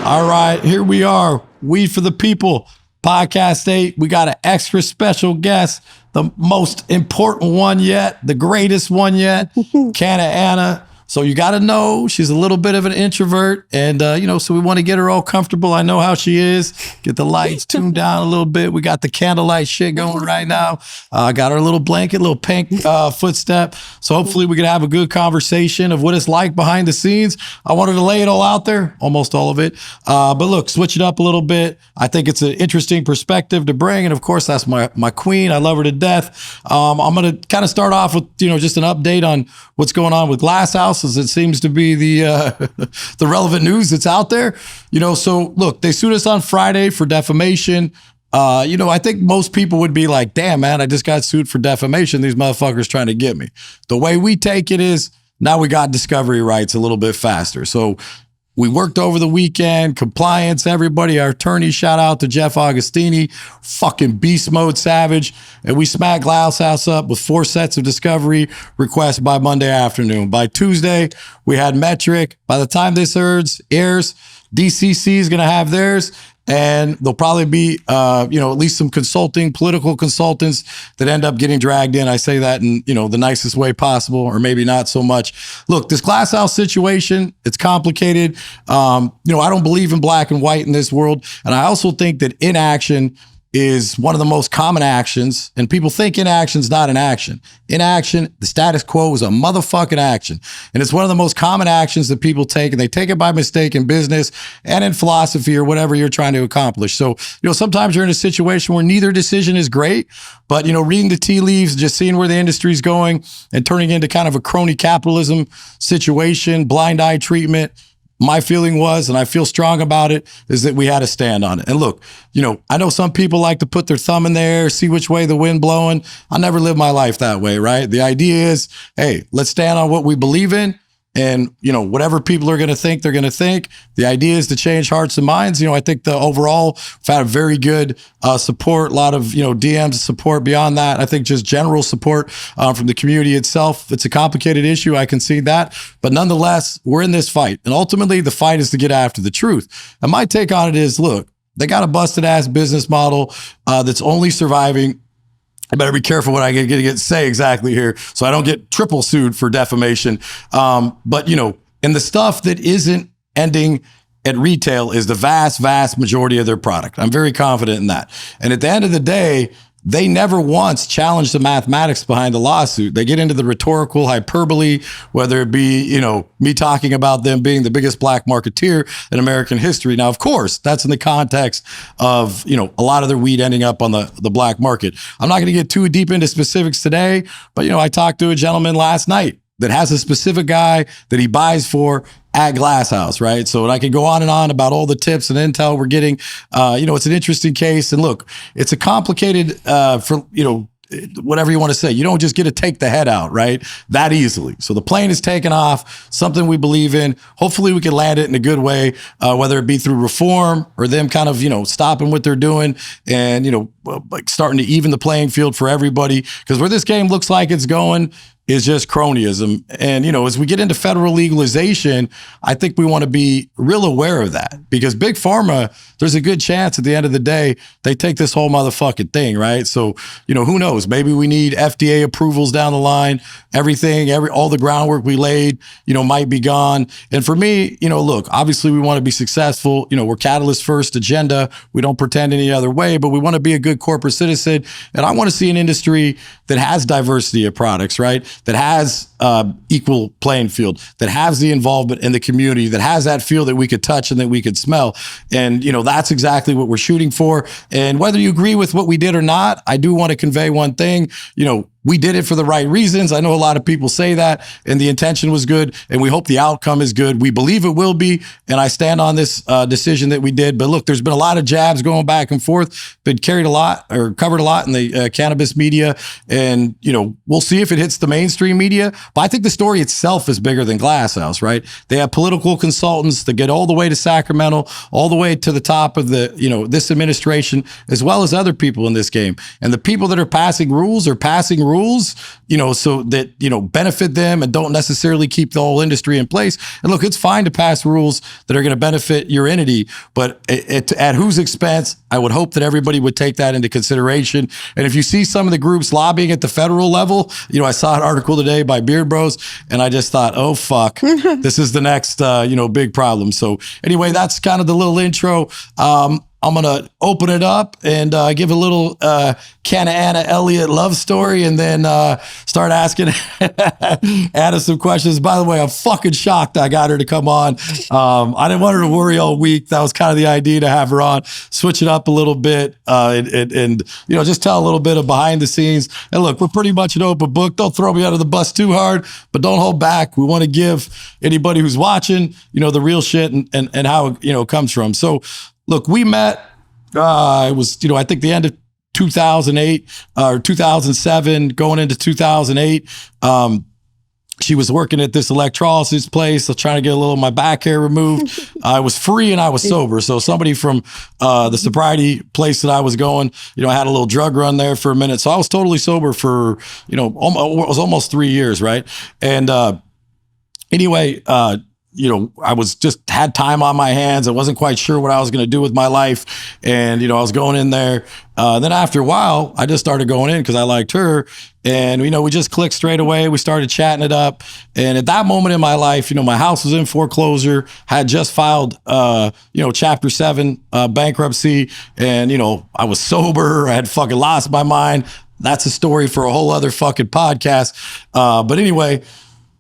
All right, here we are. Weed for the People, Podcast 8. We got an extra special guest, the most important one yet, the greatest one yet, Canna Anna. So you got to know she's a little bit of an introvert. And, so we want to get her all comfortable. I know how she is. Get the lights tuned down a little bit. We got the candlelight shit going right now. Got her little blanket, little pink footstep. So hopefully we can have a good conversation of what it's like behind the scenes. I wanted to lay it all out there, almost all of it. But look, switch it up a little bit. I think it's an interesting perspective to bring. And of course, that's my queen. I love her to death. I'm going to kind of start off with, just an update on what's going on with Glass House, as it seems to be the the relevant news that's out there. So look, they sued us on Friday for defamation. I think most people would be like, damn, man, I just got sued for defamation. These motherfuckers trying to get me. The way we take it is now we got discovery rights a little bit faster. So we worked over the weekend, compliance, everybody, our attorney, shout out to Jeff Augustini, fucking beast mode savage. And we smacked Glass House up with 4 sets of discovery requests by Monday afternoon. By Tuesday, we had Metric. By the time this airs, DCC is going to have theirs. And there'll probably be, at least some political consultants that end up getting dragged in. I say that in, the nicest way possible, or maybe not so much. Look, this Glass House situation, it's complicated. I don't believe in black and white in this world. And I also think that inaction is one of the most common actions, and people think inaction's not an action. Inaction, the status quo, is a motherfucking action. And it's one of the most common actions that people take, and they take it by mistake in business and in philosophy or whatever you're trying to accomplish. So, sometimes you're in a situation where neither decision is great, but, reading the tea leaves, just seeing where the industry's going and turning into kind of a crony capitalism situation, blind eye treatment, my feeling was, and I feel strong about it, is that we had to stand on it. And look, I know some people like to put their thumb in the air, see which way the wind blowing. I never lived my life that way, right? The idea is, hey, let's stand on what we believe in. And, whatever people are going to think, they're going to think. The idea is to change hearts and minds. I think the overall, we've had a very good support, a lot of, DMs support beyond that. I think just general support from the community itself. It's a complicated issue. I concede that. But nonetheless, we're in this fight. And ultimately, the fight is to get after the truth. And my take on it is, look, they got a busted ass business model that's only surviving. I better be careful what I get say exactly here so I don't get triple sued for defamation. But, and the stuff that isn't ending at retail is the vast, vast majority of their product. I'm very confident in that. And at the end of the day, they never once challenged the mathematics behind the lawsuit. They get into the rhetorical hyperbole, whether it be, me talking about them being the biggest black marketeer in American history. Now, of course, that's in the context of, a lot of their weed ending up on the black market. I'm not going to get too deep into specifics today, but, I talked to a gentleman last night that has a specific guy that he buys for at Glass House, right? So I could go on and on about all the tips and intel we're getting. It's an interesting case. And look, it's a complicated, whatever you want to say. You don't just get to take the head out, right? That easily. So the plane is taken off, something we believe in. Hopefully we can land it in a good way, whether it be through reform or them kind of, stopping what they're doing and, like starting to even the playing field for everybody. Because where this game looks like it's going is just cronyism. And, as we get into federal legalization, I think we want to be real aware of that, because big pharma, there's a good chance at the end of the day, they take this whole motherfucking thing, right? So, who knows? Maybe we need FDA approvals down the line. All the groundwork we laid, might be gone. And for me, look, obviously we want to be successful. We're catalyst first agenda. We don't pretend any other way, but we want to be a good corporate citizen. And I want to see an industry that has diversity of products, right? That has equal playing field, that has the involvement in the community, that has that feel that we could touch and that we could smell. And, that's exactly what we're shooting for. And whether you agree with what we did or not, I do want to convey one thing, we did it for the right reasons. I know a lot of people say that, and the intention was good, and we hope the outcome is good. We believe it will be, and I stand on this decision that we did. But look, there's been a lot of jabs going back and forth, been covered a lot in the cannabis media, and we'll see if it hits the mainstream media. But I think the story itself is bigger than Glass House, right? They have political consultants that get all the way to Sacramento, all the way to the top of the this administration, as well as other people in this game. And the people that are passing rules rules, so that, benefit them and don't necessarily keep the whole industry in place. And look, it's fine to pass rules that are going to benefit your entity, but at whose expense? I would hope that everybody would take that into consideration. And if you see some of the groups lobbying at the federal level, I saw an article today by Beard Bros, and I just thought, oh, fuck, this is the next, big problem. So anyway, that's kind of the little intro. I'm going to open it up and give a little Canna Anna Elliot love story, and then start asking Anna some questions. By the way, I'm fucking shocked I got her to come on. I didn't want her to worry all week. That was kind of the idea, to have her on, switch it up a little bit, and just tell a little bit of behind the scenes. And look, we're pretty much an open book. Don't throw me under the bus too hard, but don't hold back. We want to give anybody who's watching, the real shit and how it comes from. So, look, we met, it was, I think the end of 2008 or 2007, going into 2008. She was working at this electrolysis place, trying to get a little of my back hair removed. I was free and I was sober. So somebody from the sobriety place that I was going, I had a little drug run there for a minute. So I was totally sober for, it was almost 3 years, right? And anyway, I was just had time on my hands. I wasn't quite sure what I was going to do with my life. And, I was going in there. Then after a while, I just started going in because I liked her. And, we just clicked straight away. We started chatting it up. And at that moment in my life, my house was in foreclosure, had just filed, Chapter 7 bankruptcy. And, I was sober. I had fucking lost my mind. That's a story for a whole other fucking podcast. But anyway,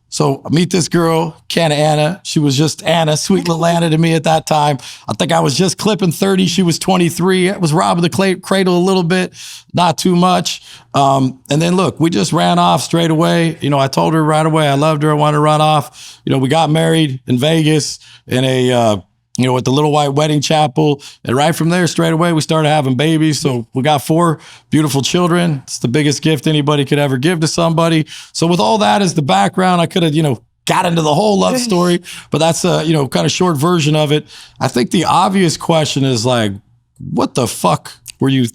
so I meet this girl, Canna Anna. She was just Anna, sweet little Anna to me at that time. I think I was just clipping 30. She was 23. I was robbing the cradle a little bit, not too much. And then look, we just ran off straight away. I told her right away I loved her. I wanted to run off. We got married in Vegas in a at the Little White Wedding Chapel. And right from there, straight away, we started having babies. So we got 4 beautiful children. It's the biggest gift anybody could ever give to somebody. So with all that as the background, I could have, got into the whole love story, but that's a, kind of short version of it. I think the obvious question is like, what the fuck were you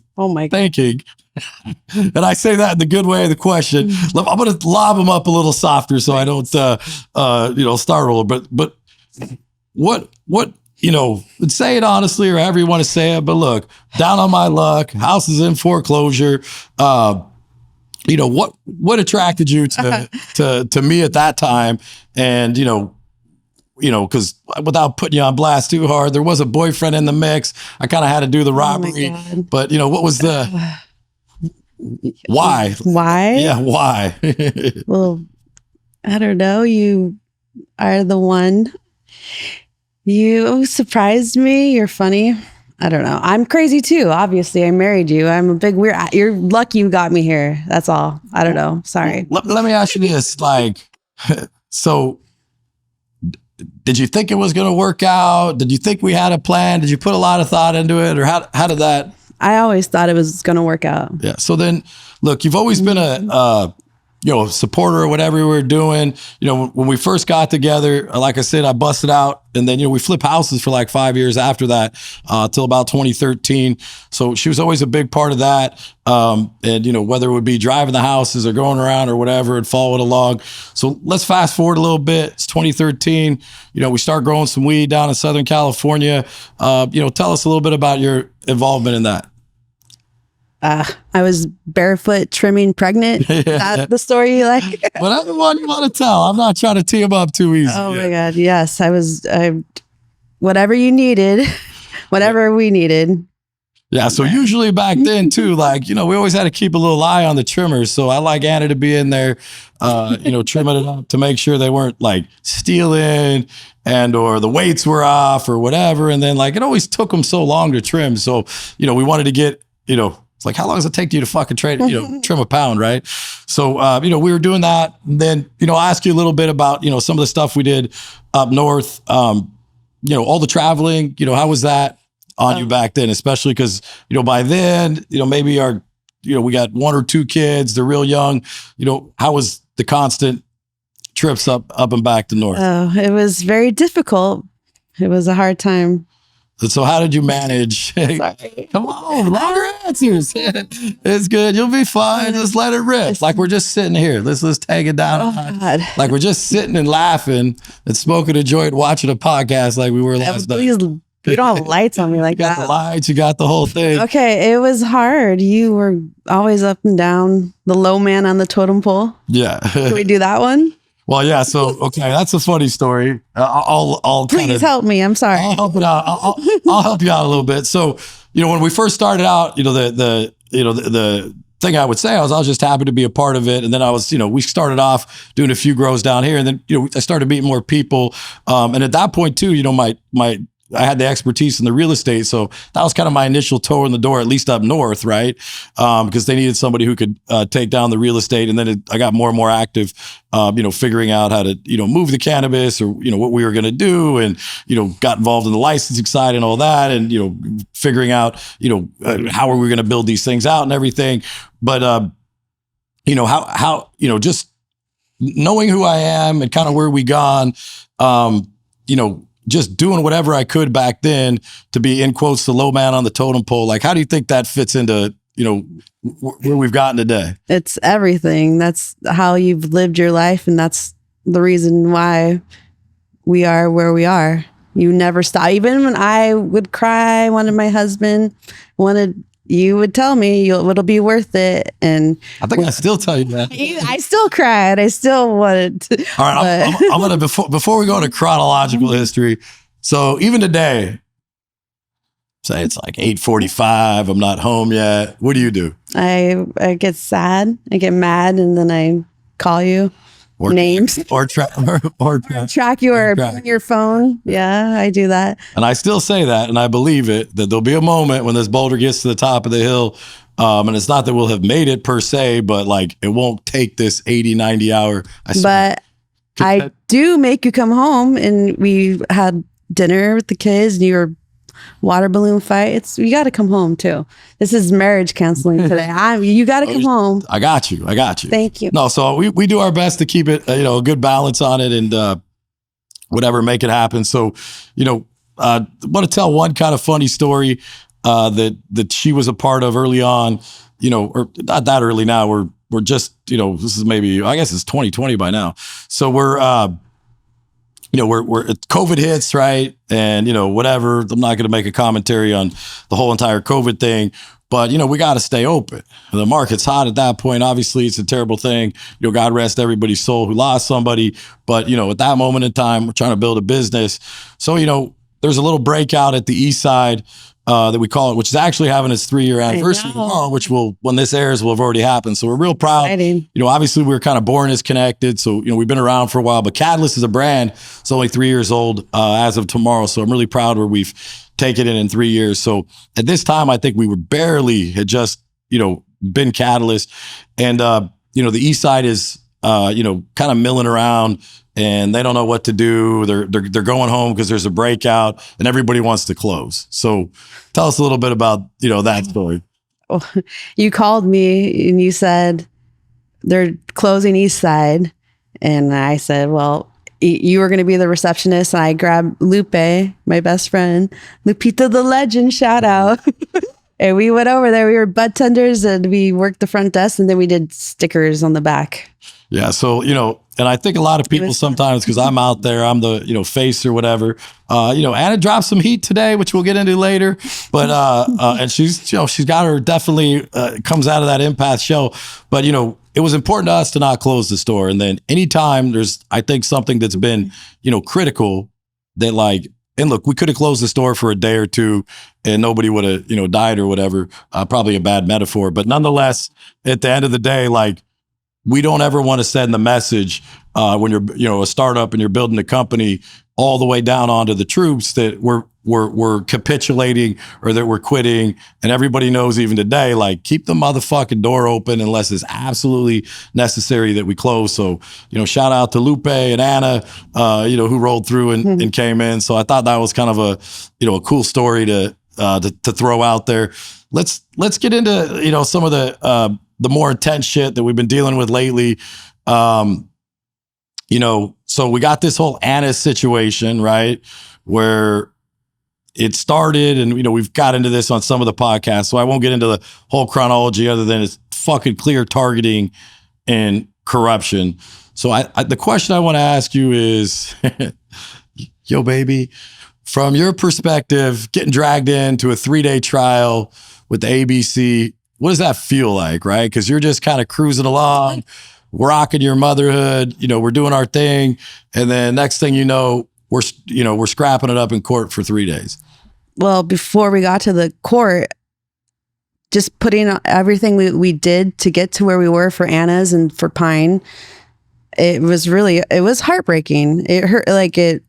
thinking? And I say that in the good way of the question. I'm going to lob them up a little softer so I don't, startle. But what, say it honestly or however you want to say it. But look, down on my luck, house is in foreclosure. What attracted you to me at that time? And, because without putting you on blast too hard, there was a boyfriend in the mix. I kind of had to do the robbery, but what was the, why? Why? Yeah. Why? Well, I don't know. You are the one. You surprised me. You're funny. I don't know. I'm crazy too. Obviously, I married you. I'm a big weird. You're lucky you got me here. That's all. I don't know. Sorry. Let me ask you this. So did you think it was going to work out? Did you think we had a plan? Did you put a lot of thought into it? Or how did that? I always thought it was going to work out. Yeah. So then, look, you've always been a supporter or whatever we were doing. When we first got together, like I said, I busted out, and then, we flipped houses for like 5 years after that, till about 2013. So she was always a big part of that. And, whether it would be driving the houses or going around or whatever and following along. So let's fast forward a little bit. It's 2013. We start growing some weed down in Southern California. Tell us a little bit about your involvement in that. I was barefoot trimming pregnant. That's the story you like? Whatever one you want to tell. I'm not trying to tee them up too easy. Oh my God. Yes. I was, whatever you needed, whatever we needed. Yeah. So usually back then too, we always had to keep a little eye on the trimmers. So I like Anna to be in there, trimming it up to make sure they weren't stealing or the weights were off or whatever. And then it always took them so long to trim. So, we wanted to get, it's how long does it take you to fucking trim a pound, right? So, we were doing that. And then, I'll ask you a little bit about, some of the stuff we did up north, all the traveling, how was that on you back then? Especially because, by then, maybe we got 1 or 2 kids, they're real young, how was the constant trips up and back to north? Oh, it was very difficult. It was a hard time. So how did you manage? Sorry. Come on, longer answers. It's good. You'll be fine. Just let it rip. Like we're just sitting here. Let's take it down. Oh, God. Like we're just sitting and laughing and smoking a joint, watching a podcast like we were last night. Please, you don't have lights on me like You got that. the lights. You got the whole thing. Okay, it was hard. You were always up and down, the low man on the totem pole. Yeah. Can we do that one? Well, yeah. So, okay, that's a funny story. I'll Please help me. I'm sorry. I'll help it out. I'll help you out a little bit. So, when we first started out, the thing I would say I was just happy to be a part of it. And then I was, we started off doing a few grows down here, and then, I started meeting more people. And at that point too, I had the expertise in the real estate. So that was kind of my initial toe in the door, at least up north, right? Because they needed somebody who could take down the real estate. And then I got more and more active, figuring out how to, move the cannabis or, what we were going to do. And, got involved in the licensing side and all that. And, figuring out, how are we going to build these things out and everything. But, just knowing who I am and kind of where we gone, just doing whatever I could back then to be, in quotes, the low man on the totem pole. Like, how do you think that fits into, where we've gotten today? It's everything. That's how you've lived your life. And that's the reason why we are where we are. You never stop. Even when I would cry, wanted my husband, you would tell me it'll be worth it. And I think I still tell you that. I still cried. I still wanted to. All right. I'm going to, before we go to chronological history. So even today, say it's like 8:45. I'm not home yet. What do? I get sad. I get mad. And then I call you. Or names. Or track you or on your phone. Yeah, I do that. And I still say that, and I believe it, that there'll be a moment when this boulder gets to the top of the hill. And it's not that we'll have made it per se, but like it won't take this 80, 90 hour. I do make you come home, and we had dinner with the kids, and you were water balloon fight. You got to come home too. This is marriage counseling today. You got to come home. I got you. Thank you. No, so we do our best to keep it, a good balance on it and whatever, make it happen. So, I want to tell one kind of funny story that she was a part of early on, or not that early now. We're just, this is maybe, I guess it's 2020 by now. So we're COVID hits, right? And, whatever, I'm not going to make a commentary on the whole entire COVID thing, but, we got to stay open. The market's hot at that point. Obviously, it's a terrible thing. God rest everybody's soul who lost somebody. But, at that moment in time, we're trying to build a business. So, there's a little breakout at the east side that we call it, which is actually having its 3-year anniversary tomorrow, which when this airs, will have already happened. So we're real proud. Exciting. Obviously we were kind of born as connected. So, we've been around for a while, but Catalyst is a brand. It's only 3 years old as of tomorrow. So I'm really proud where we've taken it in 3 years. So at this time, I think we had just, been Catalyst. And, the east side is, kind of milling around, and they don't know what to do. They're going home because there's a breakout and everybody wants to close. So tell us a little bit about, that story. You called me and you said they're closing east side. And I said, well, you were going to be the receptionist. And I grabbed Lupe, my best friend, Lupita the legend, shout out. And we went over there. We were bud tenders and we worked the front desk, and then we did stickers on the back. Yeah. So, and I think a lot of people sometimes, because I'm out there, I'm the, face or whatever, Anna dropped some heat today, which we'll get into later, but, and she's got her definitely, comes out of that empath show, but, it was important to us to not close the store. And then anytime there's, I think, something that's been, critical that like, and look, we could have closed the store for a day or two and nobody would have, died or whatever, probably a bad metaphor, but nonetheless, at the end of the day, like, we don't ever want to send the message when you're, a startup and you're building a company all the way down onto the troops that we're capitulating or that we're quitting. And everybody knows even today, like, keep the motherfucking door open unless it's absolutely necessary that we close. So, shout out to Lupe and Anna, who rolled through and came in. So I thought that was kind of a cool story to throw out there. Let's get into, some of the more intense shit that we've been dealing with lately. So we got this whole Anna situation, right? Where, it started, and we've got into this on some of the podcasts, so I won't get into the whole chronology other than it's fucking clear targeting and corruption. So the question I want to ask you is, yo, baby, from your perspective, getting dragged into a 3-day trial with the ABC, what does that feel like, right? Because you're just kind of cruising along, rocking your motherhood, we're doing our thing, and then next thing you know, we're scrapping it up in court for 3 days. Well, before we got to the court, just putting everything we did to get to where we were for Anna's and for Pine, it was heartbreaking. It hurt.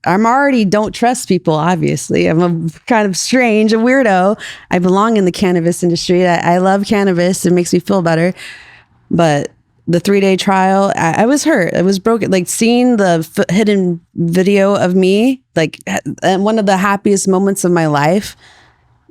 I'm already don't trust people. Obviously, I'm a kind of strange, a weirdo. I belong in the cannabis industry. I love cannabis. It makes me feel better. But the 3-day trial, I was hurt. I was broken. Like seeing the hidden video of me, one of the happiest moments of my life.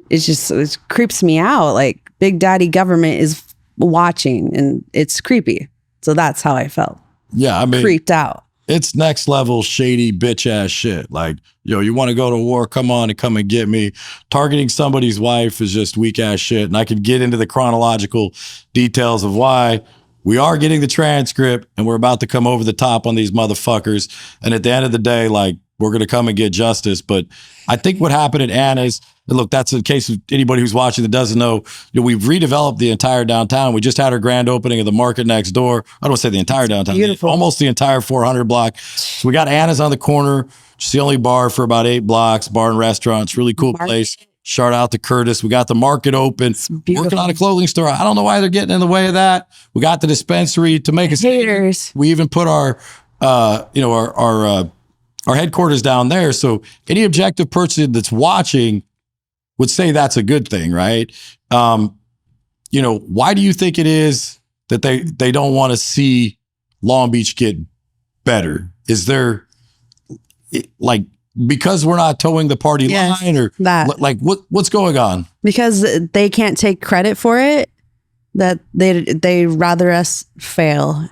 It creeps me out. Like Big Daddy government is watching, and it's creepy. So that's how I felt. Yeah, I mean, creeped out. It's next level shady bitch ass shit. Like, you want to go to war? Come on and come and get me. Targeting somebody's wife is just weak ass shit. And I could get into the chronological details of why. We are getting the transcript, and we're about to come over the top on these motherfuckers. And at the end of the day, we're going to come and get justice. But I think what happened at Anna's, and look, that's in case of anybody who's watching that doesn't know, we've redeveloped the entire downtown. We just had our grand opening of the market next door. I don't want to say the entire downtown, almost the entire 400 block. So we got Anna's on the corner. It's the only bar for about 8 blocks, bar and restaurant. It's a really cool place. Shout out to Curtis. We got the market open. Working on a clothing store. I don't know why they're getting in the way of that. We got the dispensary to make us haters. We even put our headquarters down there. So any objective person that's watching would say that's a good thing, right? Why do you think it is that they don't want to see Long Beach get better? Is there because we're not towing the party line, or what's going on? Because they can't take credit for it. That they rather us fail.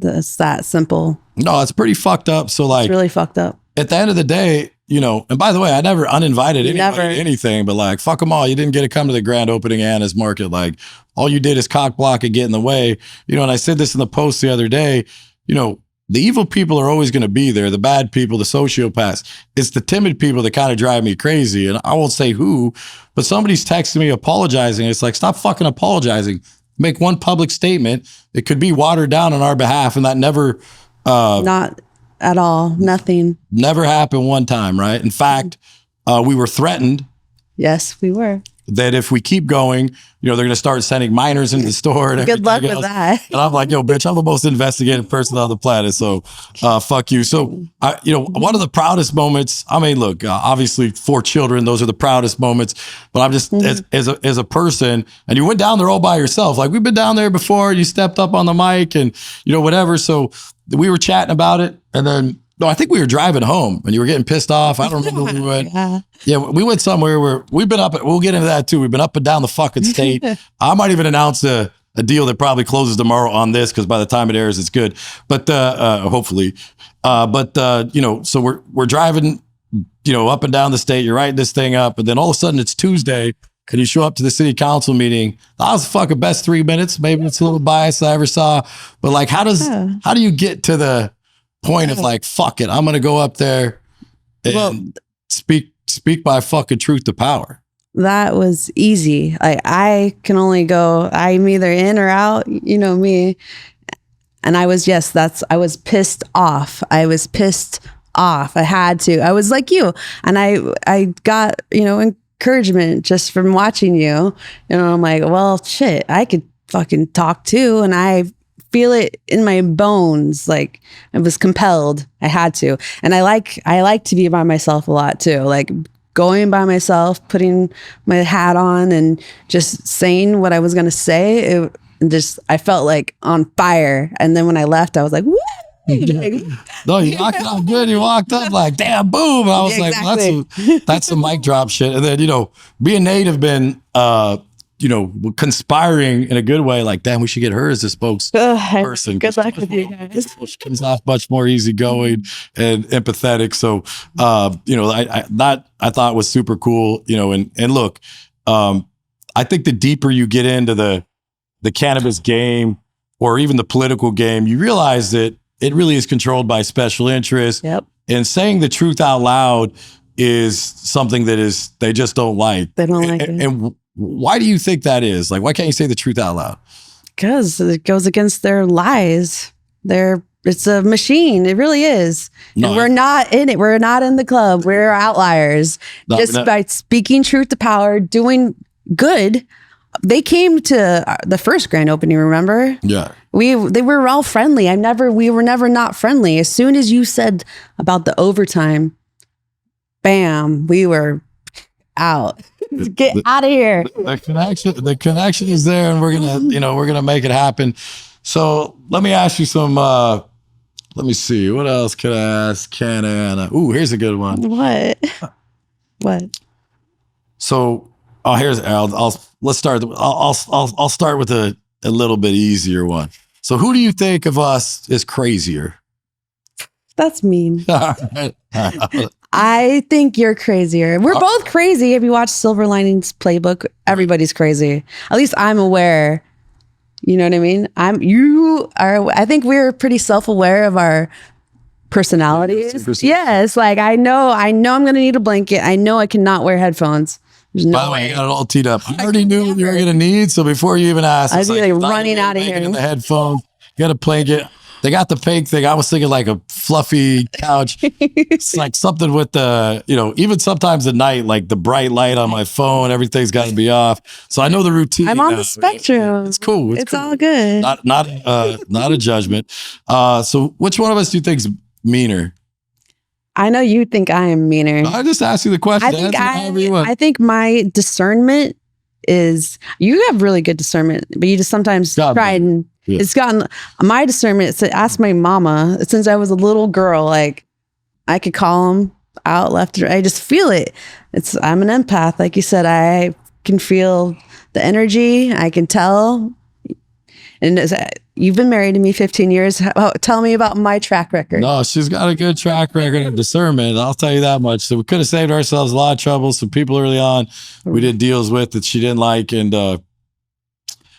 It's that simple. No, it's pretty fucked up. So it's really fucked up. At the end of the day, and by the way, I never uninvited anybody to anything, but fuck them all. You didn't get to come to the grand opening Anna's market. All you did is cock block and get in the way. And I said this in the post the other day, the evil people are always going to be there. The bad people, the sociopaths. It's the timid people that kind of drive me crazy. And I won't say who, but somebody's texting me apologizing. It's stop fucking apologizing. Make one public statement. It could be watered down on our behalf, and that never... not at all. Nothing. Never happened one time, right? In fact, we were threatened. Yes, we were. That if we keep going, they're going to start sending minors into the store. And good luck with that. And I'm like, yo, bitch, I'm the most investigative person on the planet. So fuck you. So, one of the proudest moments, look, obviously 4 children, those are the proudest moments. But I'm just, as a person, and you went down there all by yourself. We've been down there before. You stepped up on the mic and, whatever. So we were chatting about it. And then, no, I think we were driving home and you were getting pissed off. I don't remember where we went. Yeah, we went somewhere where we've been up. We'll get into that too. We've been up and down the fucking state. I might even announce a deal that probably closes tomorrow on this, because by the time it airs, it's good. But hopefully, so we're driving, up and down the state. You're writing this thing up, and then all of a sudden it's Tuesday. And you show up to the city council meeting. That was the fucking best 3 minutes. Maybe it's a little biased I ever saw, but how do you get to the point of fuck it, I'm gonna go up there and speak by fucking truth to power? That was easy. I can only go, I'm either in or out, me. And I was pissed off. I had to. I was like you. And I got, encouragement just from watching you. I'm like, well, shit, I could fucking talk too. And I feel it in my bones. I was compelled. I had to. And I like to be by myself a lot too. Going by myself, putting my hat on and just saying what I was going to say. I felt on fire. And then when I left, I was like, woo! No, you walked up good. You walked up damn, boom. I was like, well, that's some mic drop shit. And then, being native been, conspiring in a good way, like, damn, we should get her as a spokesperson. Good luck with you guys. She comes off much more easygoing and empathetic. So, I thought was super cool, and look, I think the deeper you get into the cannabis game or even the political game, you realize that it really is controlled by special interests. Yep. And saying the truth out loud is something that they just don't like. They don't like it. And why do you think that is? Like, why can't you say the truth out loud? Because it goes against their lies. It's a machine. It really is. No, and we're not in it. We're not in the club. We're outliers. By speaking truth to power, doing good. They came to the first grand opening, remember? Yeah. They were all friendly. We were never not friendly. As soon as you said about the overtime, bam, we were out. Get out of here. The connection is there, and we're gonna make it happen. So let me ask you some. Let me see. What else could I ask Anna? Ooh, here's a good one. What? So, let's start. I'll start with a little bit easier one. So, who do you think of us is crazier? That's mean. I think you're crazier. We're both crazy. If you watch Silver Linings Playbook, everybody's crazy. At least I'm aware. You know what I mean? I think we're pretty self-aware of our personalities. Yes. Like I know I'm going to need a blanket. I know I cannot wear headphones. There's no By the way, you got it all teed up. I already knew what you were going to need. So before you even asked, I was like running out of here. In the headphones, you got a blanket. They got the pink thing. I was thinking like a fluffy couch. It's like something with the, even sometimes at night, like the bright light on my phone, everything's got to be off. So I know the routine. I'm on the spectrum. It's cool. It's cool. all good. Not a judgment. So which one of us do you think's meaner? I know you think I am meaner. I just asked you the question. I think my discernment is, you have really good discernment, but you just sometimes try and it's gotten my discernment. Ask my mama. Since I was a little girl, like I could call them out left or right. I just feel it. I'm an empath. Like you said, I can feel the energy. I can tell. And you've been married to me 15 years. Tell me about my track record. No, she's got a good track record of discernment. I'll tell you that much. So we could have saved ourselves a lot of trouble. Some people early on we did deals with that she didn't like. And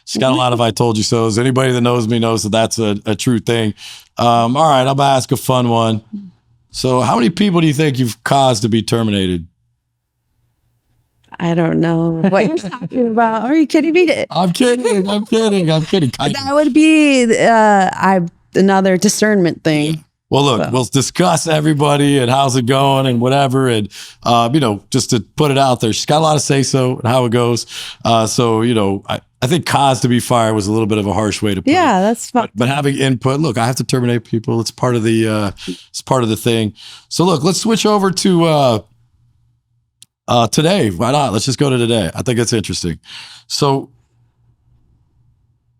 she's got a lot of I told you so's. Anybody that knows me knows that that's a true thing. All right, I'm going to ask a fun one. So how many people do you think you've caused to be terminated? I don't know what you're talking about. Are you kidding me? I'm kidding. That would be another discernment thing. Yeah. Well, look, we'll discuss everybody and how's it going and whatever. And, just to put it out there, she's got a lot of say-so and how it goes. I think cause to be fired was a little bit of a harsh way to put it. Yeah, that's fine. But having input, look, I have to terminate people. It's part of the thing. So look, let's switch over to today. Why not? Let's just go to today. I think it's interesting. So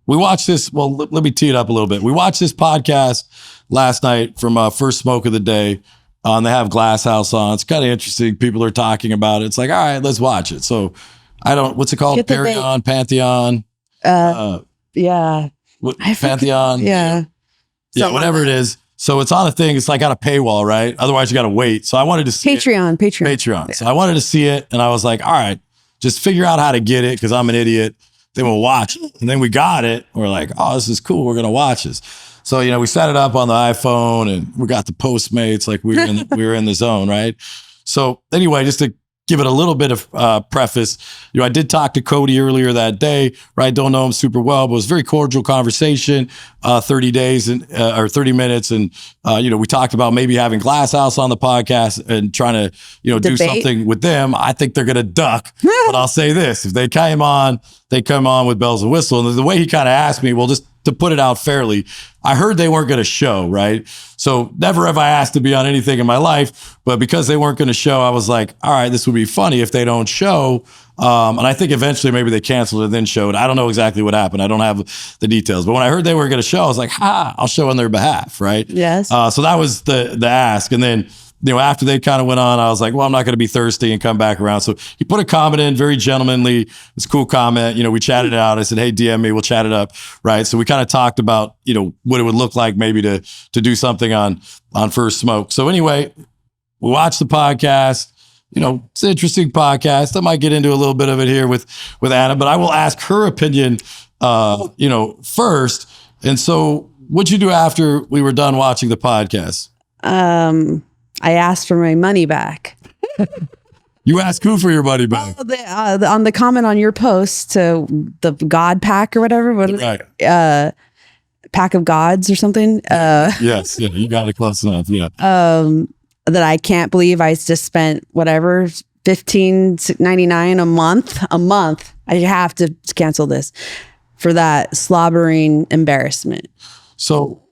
we watched this. Well, let me tee it up a little bit. We watched this podcast last night from First Smoke of the Day. They have Glass House on. It's kind of interesting. People are talking about it. It's like, all right, let's watch it. So what's it called? Pantheon. Yeah. Pantheon. Yeah. Yeah, whatever it is. So it's on a thing. It's like got a paywall, right? Otherwise you got to wait. So I wanted to see Patreon. Yeah. So I wanted to see it. And I was like, all right, just figure out how to get it. Cause I'm an idiot. Then we'll watch it. And then we got it. We're like, oh, this is cool. We're going to watch this. So, we set it up on the iPhone and we got the Postmates. Like we were in the zone. Right. So anyway, just to give it a little bit of preface, I did talk to Cody earlier that day, right? Don't know him super well, but it was a very cordial conversation, 30 days or 30 minutes. And, we talked about maybe having Glass House on the podcast and trying to, do something with them. I think they're going to duck, but I'll say this, if they come on with bells and whistles. And the way he kind of asked me, well, just to put it out fairly, I heard they weren't going to show, right? So never have I asked to be on anything in my life, but because they weren't going to show, I was like, all right, this would be funny if they don't show. And I think eventually maybe they canceled and then showed. I don't know exactly what happened. I don't have the details, but when I heard they were going to show, I was like, I'll show on their behalf, right? Yes. So that was the ask. And then, after they kind of went on, I was like, well, I'm not going to be thirsty and come back around. So he put a comment in, very gentlemanly. It's a cool comment. We chatted it out. I said, hey, DM me, we'll chat it up. Right. So we kind of talked about, what it would look like maybe to do something on First Smoke. So anyway, we watched the podcast. It's an interesting podcast. I might get into a little bit of it here with Anna, but I will ask her opinion, first. And so what'd you do after we were done watching the podcast? I asked for my money back. You asked who for your money back? On the comment on your post to the God pack or whatever. Right. Pack of gods or something. Yes. Yeah, you got it close enough. Yeah. That I can't believe I just spent whatever $15.99 a month. I have to cancel this for that slobbering embarrassment. So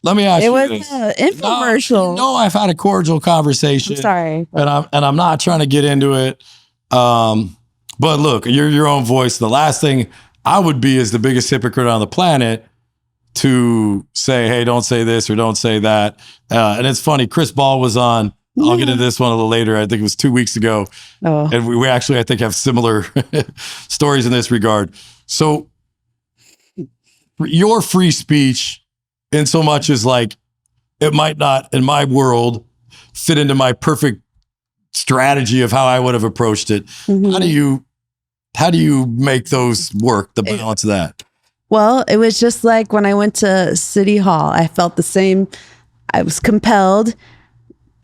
let me ask you this. It was an infomercial. I've had a cordial conversation. I'm sorry. And I'm not trying to get into it. But look, you're your own voice. The last thing I would be is the biggest hypocrite on the planet to say, hey, don't say this or don't say that. And it's funny, Chris Ball was on, I'll get into this one a little later. I think it was 2 weeks ago. Oh. And we actually, I think, have similar stories in this regard. So your free speech, in so much as like, it might not, in my world, fit into my perfect strategy of how I would have approached it. Mm-hmm. How do you make those work, the balance of that? Well, it was just like when I went to City Hall. I felt the same. I was compelled.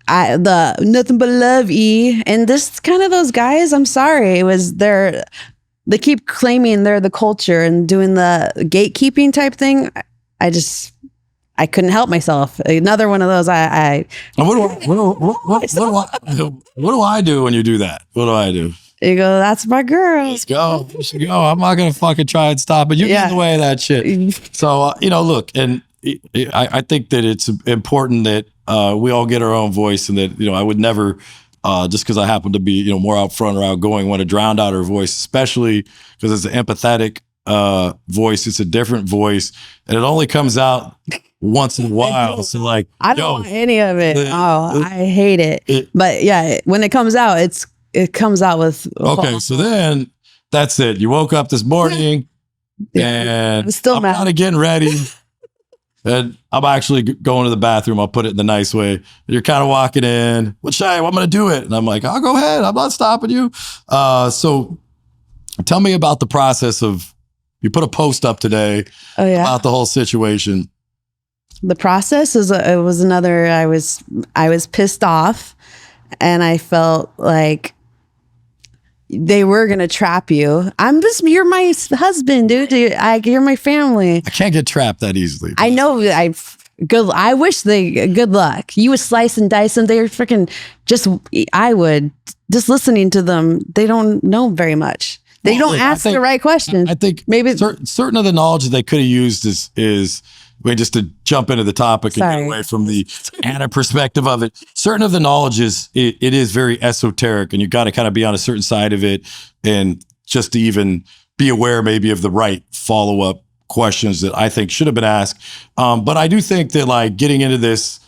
The nothing but love and this kind of those guys. I'm sorry. It was they keep claiming they're the culture and doing the gatekeeping type thing. I couldn't help myself. Another one of those. What do I do when you do that? What do I do? You go, that's my girl. Let's go. You should go. I'm not going to fucking try and stop it. You get in the way of that shit. So, look, and I think that it's important that we all get our own voice, and that, I would never, just because I happen to be, more out front or outgoing, want to drown out her voice, especially because it's an empathetic voice. It's a different voice, and it only comes out once in a while. So like, I don't want any of it. I hate it. But yeah, when it comes out, it comes out with. Okay, so then that's it. You woke up this morning and I'm still mad. Kind of getting ready. And I'm actually going to the bathroom. I'll put it in the nice way. And you're kind of walking in. Well, Shay, I'm going to do it. And I'm like, I'll go ahead. I'm not stopping you. So tell me about the process of, you put a post up today about the whole situation. The process was another, I was pissed off, and I felt like they were going to trap you. You're my husband, dude. You're my family. I can't get trapped that easily. I know. I wish good luck. You would slice and dice them. They're freaking just listening to them. They don't know very much. They don't ask the right questions. I think maybe certain of the knowledge that they could have used is just to jump into the topic and get away from the Anna perspective of it. Certain of the knowledge it is very esoteric, and you got to kind of be on a certain side of it, and just to even be aware maybe of the right follow-up questions that I think should have been asked. But I do think that, like, getting into this,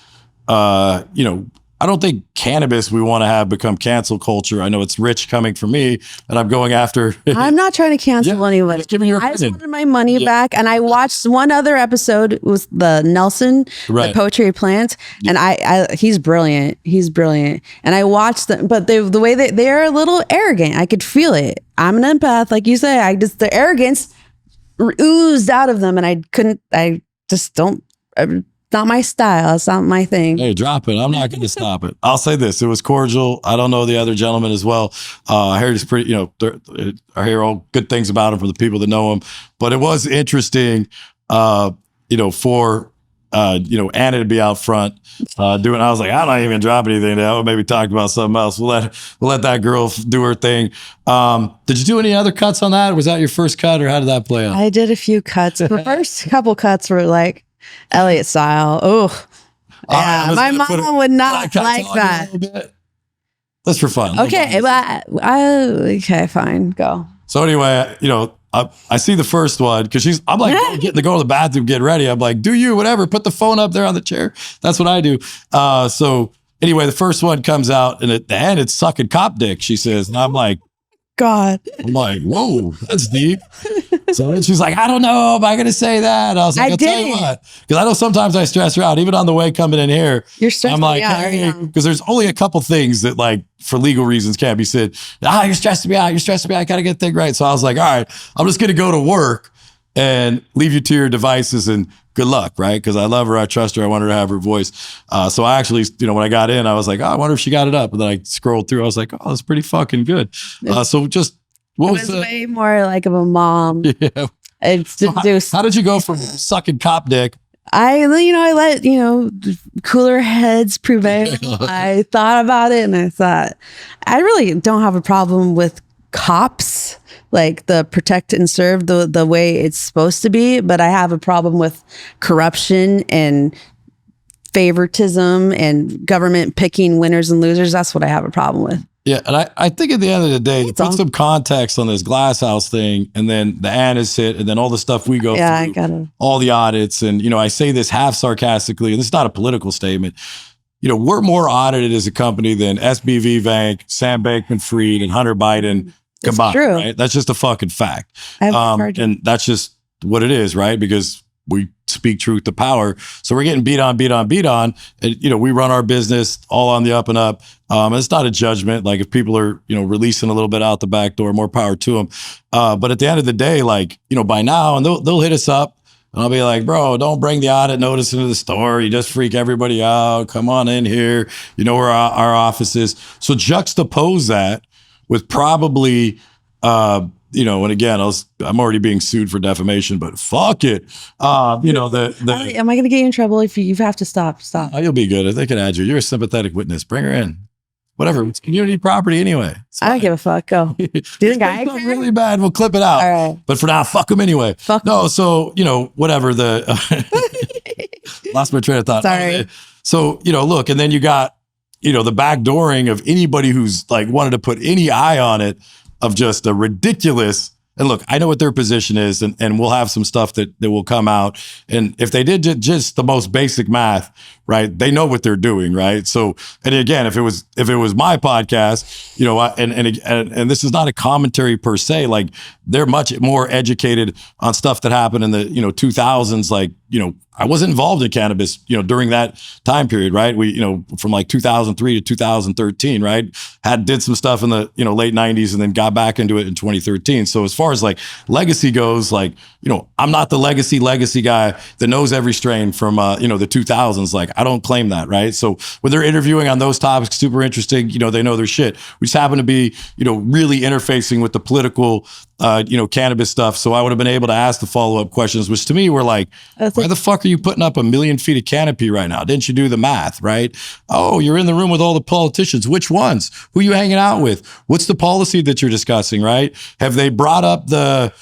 I don't think cannabis we want to have become cancel culture. I know it's rich coming from me, and I'm going after. I'm not trying to cancel anyone. Just giving your opinion. I just wanted my money back, and I watched one other episode with the Nelson, the poetry plant, and he's brilliant. He's brilliant, and I watched them, but the way they're a little arrogant. I could feel it. I'm an empath, like you say. The arrogance oozed out of them, and I just don't. Not my style. It's not my thing. Hey, drop it. I'm not going to stop it. I'll say this. It was cordial. I don't know the other gentleman as well. I heard he's pretty, I hear all good things about him from the people that know him. But it was interesting, for, Anna to be out front doing. I was like, I'm not even dropping anything now. Maybe talk about something else. We'll let that girl do her thing. Did you do any other cuts on that? Was that your first cut, or how did that play out? I did a few cuts. The first couple cuts were like Elliot style. Oh, yeah. My mom would not like that. That's for fun. Okay, but okay, fine, go. So anyway, I see the first one because I'm like getting to go to the bathroom, get ready. I'm like, do you, whatever, put the phone up there on the chair. That's what I do. So anyway, the first one comes out and at the end it's sucking cop dick, she says. And I'm like, whoa, that's deep. So then she's like, I don't know, am I going to say that? I was like, I'll tell you what. Because I know sometimes I stress her out. Even on the way coming in here, I'm like, hey, because there's only a couple things that like for legal reasons can't be said. You're stressing me out. You're stressing me out. I got to get things right. So I was like, all right, I'm just going to go to work and leave you to your devices and good luck, right? Because I love her, I trust her, I want her to have her voice. So I actually, when I got in, I was like, I wonder if she got it up. And then I scrolled through, I was like, oh, that's pretty fucking good. So just, what was way more like of a mom. Yeah. It's how did you go from sucking cop dick? I let, cooler heads prevail. I thought about it and I thought, I really don't have a problem with cops, like the protect and serve the way it's supposed to be, but I have a problem with corruption and favoritism and government picking winners and losers. That's what I have a problem with. Yeah, and I think at the end of the day, put some context on this glass house thing, and then the Anna's hit, and then all the stuff we go through, all the audits, and I say this half sarcastically, and this is not a political statement. We're more audited as a company than SBV Bank, Sam Bankman-Fried, and Hunter Biden combined. True. Right? That's just a fucking fact, and that's just what it is, right? Because we speak truth to power. So we're getting beat on. And, we run our business all on the up and up. It's not a judgment. Like if people are, releasing a little bit out the back door, more power to them. But at the end of the day, like, by now, and they'll hit us up and I'll be like, bro, don't bring the audit notice into the store. You just freak everybody out. Come on in here. Where our office is. So juxtapose that with probably, and again, I'm already being sued for defamation, but fuck it. Am I going to get you in trouble if you have to stop? Oh, you'll be good. They can add you. You're a sympathetic witness. Bring her in. Whatever. It's community property anyway. I don't give a fuck. Go. Do you think I can? Really bad. We'll clip it out. All right. But for now, fuck them anyway. No. So, whatever lost my train of thought. Sorry. So, look, and then you got, the backdooring of anybody who's like wanted to put any eye on it, of just a ridiculous, and look, I know what their position is, and we'll have some stuff that will come out. And if they did just the most basic math, right, they know what they're doing, right? So, and again, if it was my podcast, and this is not a commentary per se, like they're much more educated on stuff that happened in the 2000s, like I wasn't involved in cannabis, during that time period, right? We, from like 2003 to 2013, right? Did some stuff in the, late 90s and then got back into it in 2013. So as far as like legacy goes, like, I'm not the legacy guy that knows every strain from, the 2000s. Like, I don't claim that, right? So when they're interviewing on those topics, super interesting, they know their shit. We just happen to be, really interfacing with the political, cannabis stuff. So I would have been able to ask the follow-up questions, which to me were like, why the fuck are you putting up 1 million feet of canopy right now? Didn't you do the math, right? Oh, you're in the room with all the politicians. Which ones? Who are you hanging out with? What's the policy that you're discussing, right? Have they brought up the,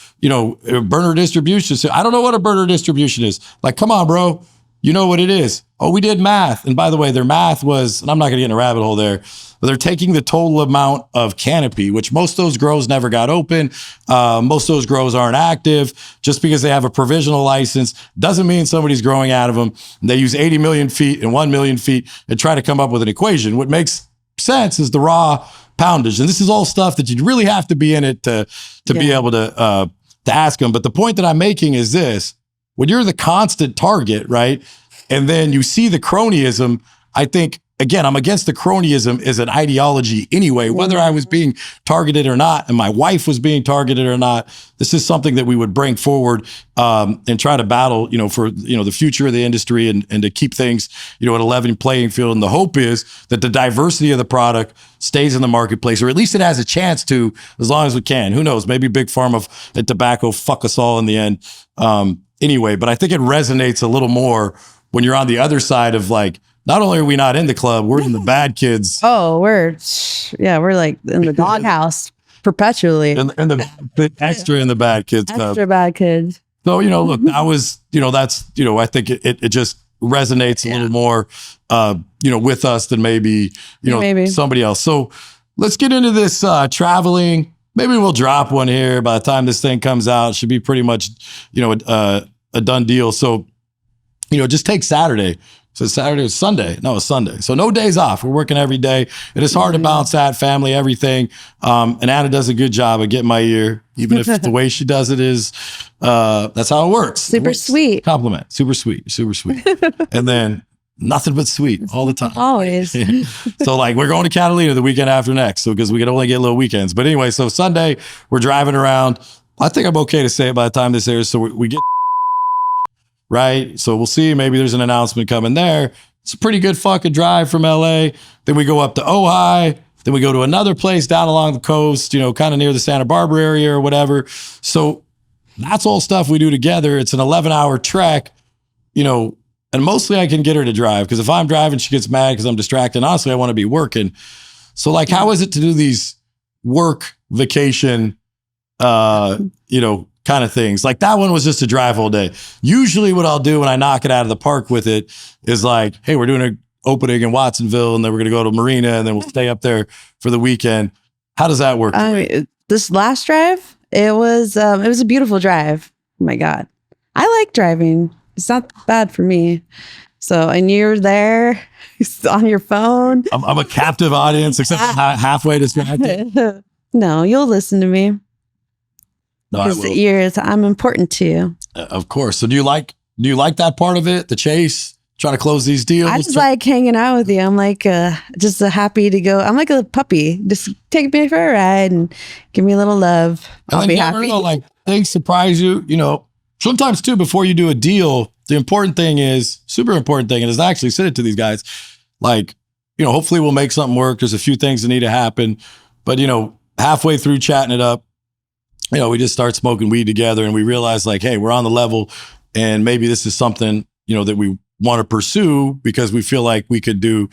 burner distribution? So I don't know what a burner distribution is. Like, come on, bro. You know what it is. Oh, we did math. And by the way, their math was, and I'm not going to get in a rabbit hole there, but they're taking the total amount of canopy, which most of those grows never got open. Most of those grows aren't active. Just because they have a provisional license doesn't mean somebody's growing out of them. And they use 80 million feet and 1 million feet and try to come up with an equation. What makes sense is the raw poundage. And this is all stuff that you'd really have to be in it to be able to ask them. But the point that I'm making is this: when you're the constant target, right? And then you see the cronyism, I think, again, I'm against the cronyism as an ideology anyway, whether I was being targeted or not, and my wife was being targeted or not. This is something that we would bring forward and try to battle, for, the future of the industry and to keep things, at a level playing field. And the hope is that the diversity of the product stays in the marketplace, or at least it has a chance to, as long as we can. Who knows? Maybe big pharma and tobacco fuck us all in the end. Anyway, but I think it resonates a little more when you're on the other side of like, not only are we not in the club, we're in the bad kids. Oh, we're like in the doghouse perpetually. And the extra in the bad kids club. Extra bad kids. So, look, that was, that's, I think it just resonates a little more, with us than maybe, somebody else. So let's get into this traveling. Maybe we'll drop one here by the time this thing comes out. It should be pretty much, a done deal. So, just take Saturday. So Saturday or Sunday? No, it's Sunday. So no days off. We're working every day. It is hard to balance that, family, everything. And Anna does a good job of getting my ear, even if the way she does it is, that's how it works. Super sweet. Compliment. Super sweet. Super sweet. And then nothing but sweet all the time. Always. So like we're going to Catalina the weekend after next. So because we can only get little weekends. But anyway, so Sunday we're driving around. I think I'm okay to say it by the time this airs. So we get right. So we'll see. Maybe there's an announcement coming there. It's a pretty good fucking drive from LA. Then we go up to Ojai. Then we go to another place down along the coast, you know, kind of near the Santa Barbara area or whatever. So that's all stuff we do together. It's an 11-hour trek, you know, and mostly I can get her to drive because if I'm driving, she gets mad because I'm distracted. And honestly, I want to be working. So like, how is it to do these work vacation, you know, kind of things? Like that one was just a drive all day. Usually what I'll do when I knock it out of the park with it is like, hey, we're doing an opening in Watsonville and then we're going to go to Marina and then we'll stay up there for the weekend. How does that work? This last drive, it was a beautiful drive. Oh my God. I like driving. It's not bad for me. So, and you're there on your phone. I'm a captive audience, except halfway distracted. No, you'll listen to me. No, I will. I'm important to you. Of course. So do you like that part of it? The chase, trying to close these deals? I just like hanging out with you. I'm like just happy to go. I'm like a puppy. Just take me for a ride and give me a little love. I'll be happy. Like things surprise you. You know, sometimes too, before you do a deal, the important thing is, super important thing, and is actually said it to these guys, like, you know, hopefully we'll make something work. There's a few things that need to happen. But, you know, halfway through chatting it up, you know, we just start smoking weed together and we realize like, hey, we're on the level and maybe this is something, you know, that we want to pursue because we feel like we could do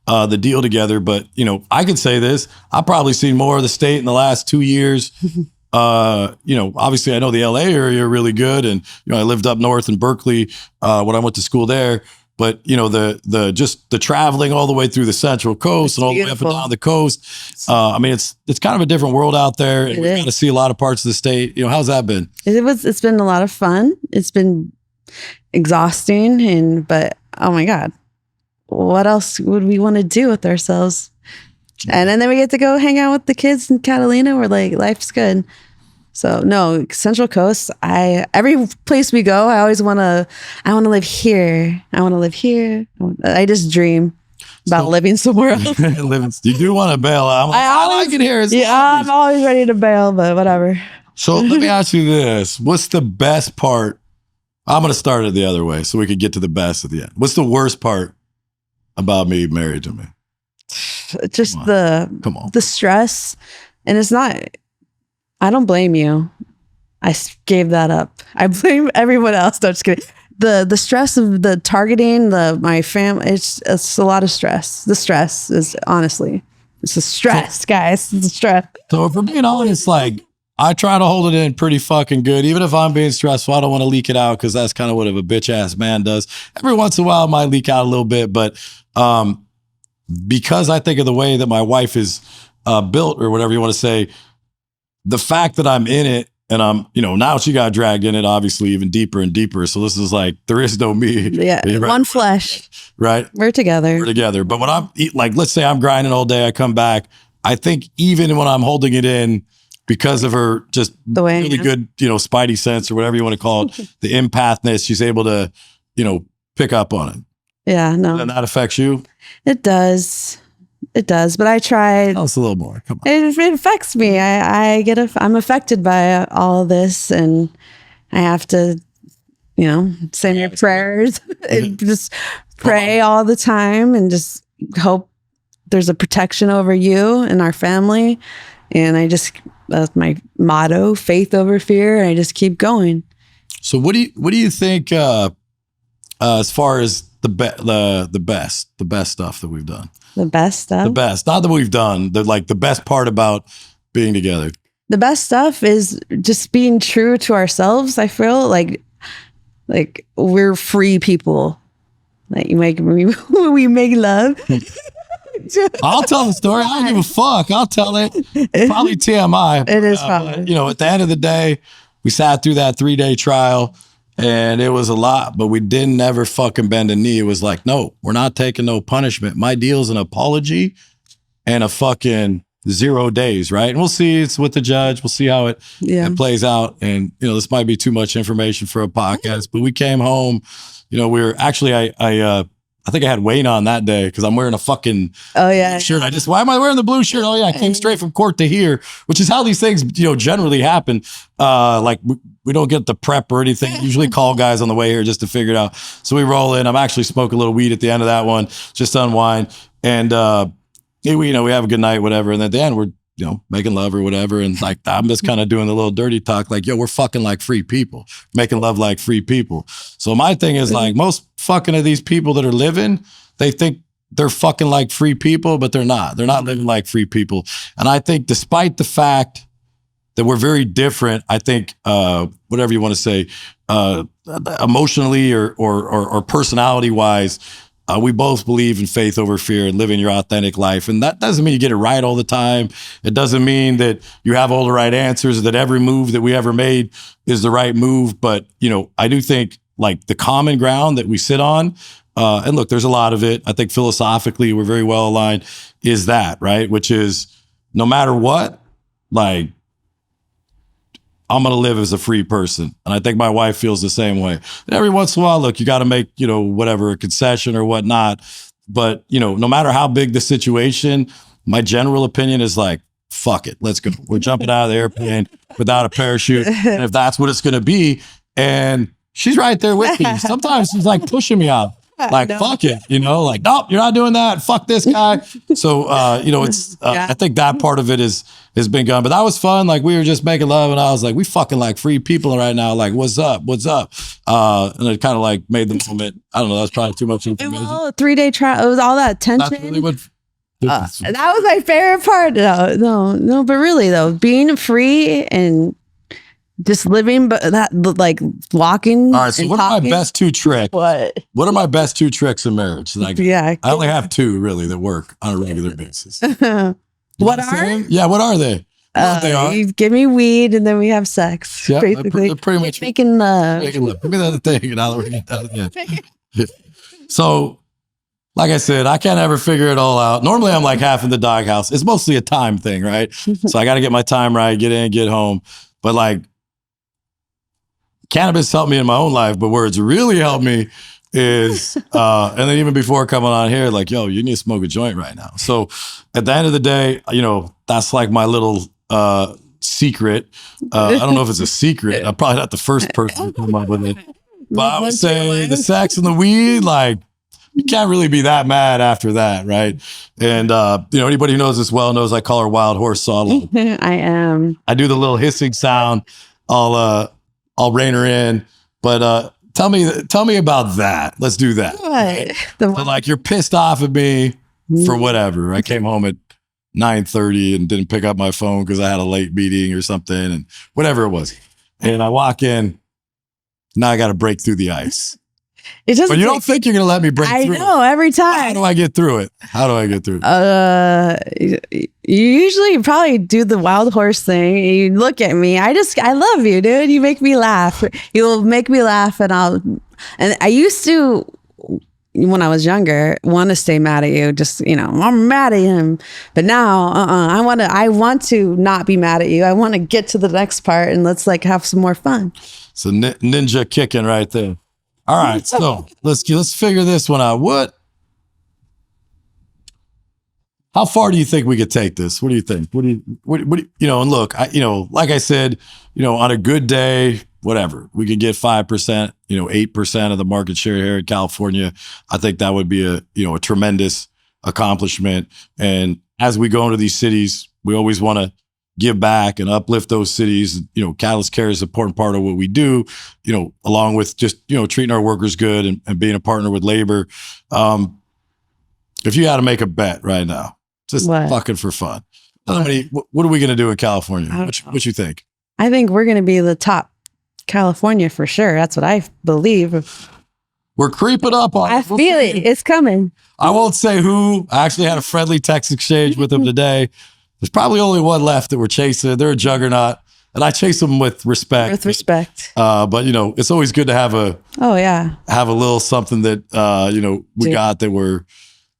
the deal together. But, you know, I could say this, I've probably seen more of the state in the last 2 years. You know, obviously I know the LA area really good. And, you know, I lived up north in Berkeley when I went to school there. But, you know, the traveling all the way through the Central Coast and all the way up and down the coast. I mean, it's kind of a different world out there. And we've got to see a lot of parts of the state. You know, how's that been? It's been a lot of fun. It's been exhausting. But oh my God, what else would we want to do with ourselves? And then we get to go hang out with the kids in Catalina. We're like, life's good. So no, Central Coast. Every place we go, I want to live here. I want to live here. I just dream about living somewhere else. You do want to bail out. I can hear it. Yeah, I'm always ready to bail, but whatever. So let me ask you this: what's the best part? I'm going to start it the other way, so we could get to the best at the end. What's the worst part about me married to me? Just the stress, and it's not. I don't blame you. I gave that up. I blame everyone else. No, just kidding. The stress of the targeting, my family, it's a lot of stress. The stress is honestly, it's a stress, guys. It's a stress. So if we're being honest, like I try to hold it in pretty fucking good. Even if I'm being stressful, I don't want to leak it out because that's kind of what a bitch ass man does. Every once in a while, I might leak out a little bit, but because I think of the way that my wife is built, or whatever you want to say. The fact that I'm in it and I'm, you know, now she got dragged in it, obviously even deeper and deeper. So this is like, there is no me. Yeah. Right? One flesh. Right. We're together. But when I'm like, let's say I'm grinding all day, I come back. I think even when I'm holding it in because of her just the way really good, you know, spidey sense or whatever you want to call it, the empathness, she's able to, you know, pick up on it. Yeah. No. And that affects you? It does. It does, but I try. Tell us a little more. Come on. It affects me. I'm affected by all of this, and I have to, you know, say my prayers and just pray all the time, and just hope there's a protection over you and our family. And that's my motto: faith over fear. And I just keep going. So, what do you think as far as the best stuff that we've done? The best stuff? The best. Not that we've done. The best part about being together. The best stuff is just being true to ourselves. I feel like we're free people. Like we make love. I'll tell the story. I don't give a fuck. I'll tell it. Probably TMI. It is probably. You know, at the end of the day, we sat through that 3-day trial. And it was a lot, but we didn't ever fucking bend a knee. It was like, no, we're not taking no punishment. My deal's an apology and a fucking 0 days, right? And we'll see. It's with the judge. We'll see how it plays out. And, this might be too much information for a podcast, but we came home, we were actually, I think I had Wayne on that day because I'm wearing a fucking shirt. Why am I wearing the blue shirt? Oh yeah, I came straight from court to here, which is how these things, generally happen. Like we don't get the prep or anything. Usually call guys on the way here just to figure it out. So we roll in. I'm actually smoking a little weed at the end of that one, just to unwind. And we have a good night, whatever. And at the end, we're making love or whatever. And like, I'm just kind of doing the little dirty talk, like, yo, we're fucking like free people, making love like free people. So my thing is like most fucking of these people that are living, they think they're fucking like free people, but they're not. They're not living like free people. And I think despite the fact that we're very different, I think, whatever you want to say, emotionally or personality wise, we both believe in faith over fear and living your authentic life. And that doesn't mean you get it right all the time. It doesn't mean that you have all the right answers, that every move that we ever made is the right move. But, I do think like the common ground that we sit on, and look, there's a lot of it. I think philosophically, we're very well aligned, is that, right? Which is no matter what, like, I'm going to live as a free person. And I think my wife feels the same way. And every once in a while, look, you got to make, whatever, a concession or whatnot. But, no matter how big the situation, my general opinion is like, fuck it, let's go. We're jumping out of the airplane without a parachute. And if that's what it's going to be. And she's right there with me. Sometimes she's like pushing me out. Like, fuck it, like, nope, you're not doing that. Fuck this guy. So, it's, I think that part of it has been gone, but that was fun. Like we were just making love and I was like, we fucking like free people right now. Like, what's up? And it kind of like made the moment. I don't know. That's probably too much information. Well, 3-day trial. It was all that tension. That's really what, that was my favorite part. No, but really though, being free and just living, but that like walking. All right. So what are my best 2 tricks? What are my best 2 tricks in marriage? Like, I only have 2 really that work on a regular basis. What are? Yeah. What are they? They are. You give me weed and then we have sex. Yeah, basically. Pretty much making love. Give me that thing and I'll read that again. So, like I said, I can't ever figure it all out. Normally I'm like half in the doghouse. It's mostly a time thing, right? So I got to get my time right, get in, get home. But like, cannabis helped me in my own life, but where it's really helped me is, and then even before coming on here, like, yo, you need to smoke a joint right now. So at the end of the day, that's like my little secret. I don't know if it's a secret. I'm probably not the first person to come up with it. But I would say the sex and the weed, like, you can't really be that mad after that, right? And, anybody who knows this well knows I call her Wild Horse Saw. I am. I do the little hissing sound. I'll rein her in, but tell me about that. Let's do that. What? So like you're pissed off at me for whatever. I came home at 9:30 and didn't pick up my phone because I had a late meeting or something and whatever it was. And I walk in, now I got to break through the ice. It doesn't. But you don't think you're gonna let me break through? I know every time. How do I get through it? You usually probably do the wild horse thing. You look at me. I love you, dude. You make me laugh. You'll make me laugh, and I used to, when I was younger, want to stay mad at you. Just I'm mad at him. But now, I want to not be mad at you. I want to get to the next part and let's like have some more fun. So ninja kicking right there. All right, so let's figure this one out. How far do you think we could take this? What do you think? What do you and look, like I said, on a good day, whatever, we could get 5%, 8% of the market share here in California. I think that would be a tremendous accomplishment. And as we go into these cities, we always want to give back and uplift those cities. Catalyst Care is an important part of what we do, along with just, treating our workers good and being a partner with labor. If you had to make a bet right now, just fucking for fun, what are we going to do in California? What you think? I think we're going to be the top California for sure. That's what I believe. We're creeping up on it. I feel it. It's coming. I won't say who. I actually had a friendly text exchange with him today. There's probably only one left that we're chasing. They're a juggernaut. and I chase them with respect. With respect. But it's always good to have a little something that we got that we're.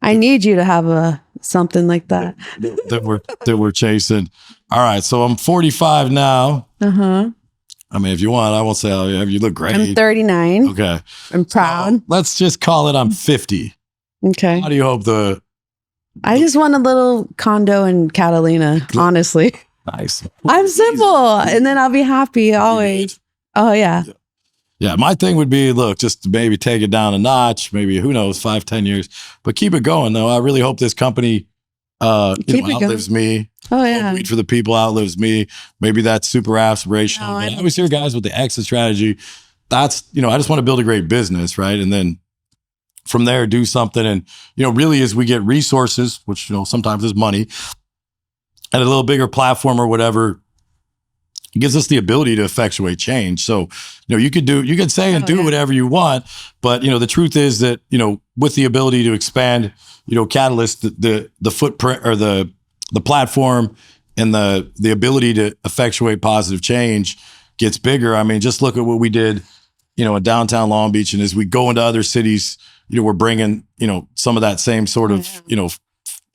I need you to have something like that. that we're chasing. All right, so I'm 45 now. I mean, if you want, I won't say you look great. I'm 39. Okay, I'm proud. So let's just call it I'm 50. Okay. How do you hope I just want a little condo in Catalina, honestly. Nice. I'm simple, and then I'll be happy always. Oh, yeah. Yeah, my thing would be, look, just maybe take it down a notch, maybe, who knows, 5-10 years, but keep it going, though. I really hope this company outlives me. Oh, yeah. Weed for the people outlives me. Maybe that's super aspirational. No, I always hear guys with the exit strategy. That's, I just want to build a great business, right? And then from there, do something. And, really as we get resources, which, sometimes is money, and a little bigger platform or whatever, it gives us the ability to effectuate change. So, you could say and do whatever you want, but, the truth is that, with the ability to expand, Catalyst, the footprint or the platform and the ability to effectuate positive change gets bigger. I mean, just look at what we did, in downtown Long Beach. And as we go into other cities, we're bringing, some of that same sort of,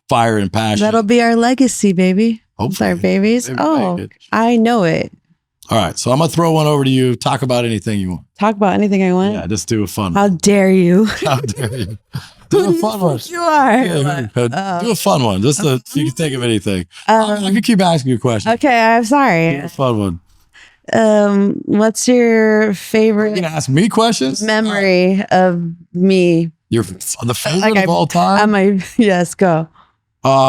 fire and passion. That'll be our legacy, baby. Hopefully. Our babies. I know it. All right. So I'm going to throw one over to you. Talk about anything you want. Talk about anything I want? Yeah, just do a fun one. How dare you? How dare you? Do a fun one. You are. Yeah, do a fun one. Just so you can think of anything. I can keep asking you questions. Okay, I'm sorry. Do a fun one. What's your favorite? You gonna ask me questions? Memory of me. You're the favorite of all time? Yes, go.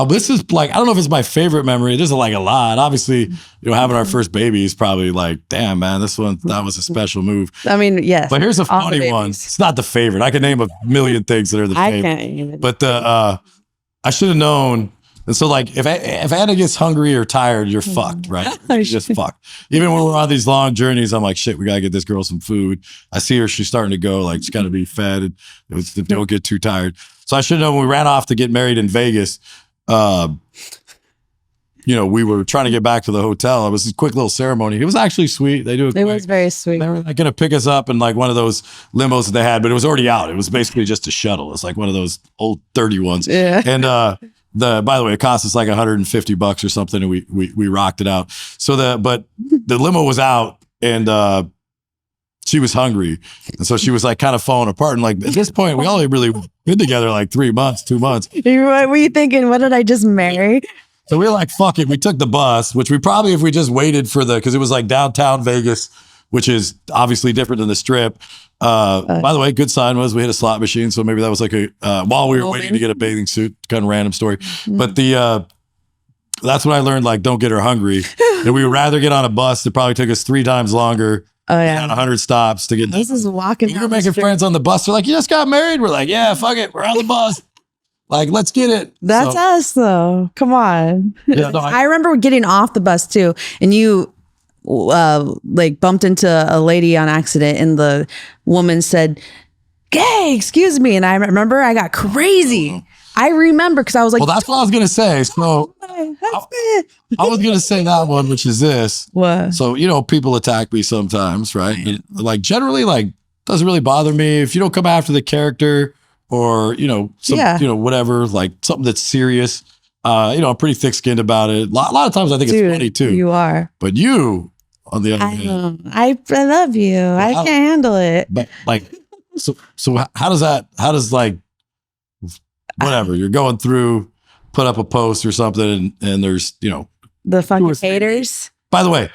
This is like, I don't know if it's my favorite memory. There's like a lot. Obviously, having our first baby is probably like, damn, man, that was a special move. I mean, yes. But here's a funny one. It's not the favorite. I can name a million things that are the favorite. I can't even. But I should have known. And so, like, if Anna gets hungry or tired, you're fucked, right? You're just fucked. Even when we're on these long journeys, I'm like, shit, we got to get this girl some food. I see her. She's starting to go. Like, she's got to be fed. And don't get too tired. So I should have known when we ran off to get married in Vegas, we were trying to get back to the hotel. It was a quick little ceremony. It was actually sweet. They do it. It was very sweet. They were like going to pick us up in like one of those limos that they had, but it was already out. It was basically just a shuttle. It's like one of those old 30 ones. Yeah. And by the way, it cost us like $150 or something, and we rocked it out. So but the limo was out, and she was hungry, and so she was like kind of falling apart. And like at this point, we only really been together like 3 months, 2 months. What were you thinking? What did I just marry? So we were like, fuck it. We took the bus, which we probably, if we just waited for because it was like downtown Vegas, which is obviously different than the Strip. By the way, good sign was we had a slot machine, so maybe that was like while we were waiting to get a bathing suit, kind of random story. Mm-hmm. But that's when I learned, like, don't get her hungry. And we would rather get on a bus that probably took us 3 times longer. Oh, yeah. 100 stops to get. This is walking. We were making friends on the bus. They're like, you just got married? We're like, yeah, fuck it. We're on the bus. Like, let's get it. That's us, though. Come on. Yeah, no, I remember getting off the bus, too. And you like bumped into a lady on accident, and the woman said, "Hey, excuse me." And I remember I got crazy. I remember because I was like, well, that's what I was going to say. So I was going to say that one, which is this. What? So, people attack me sometimes, right? And, like, generally, like, doesn't really bother me. If you don't come after the character or, whatever, like something that's serious, I'm pretty thick-skinned about it. A lot of times I think it's funny too. You are. But you, on the other hand. I love you. I can't handle it. But like, so how does like, whatever, you're going through, put up a post or something and there's, the fucking haters. By the way,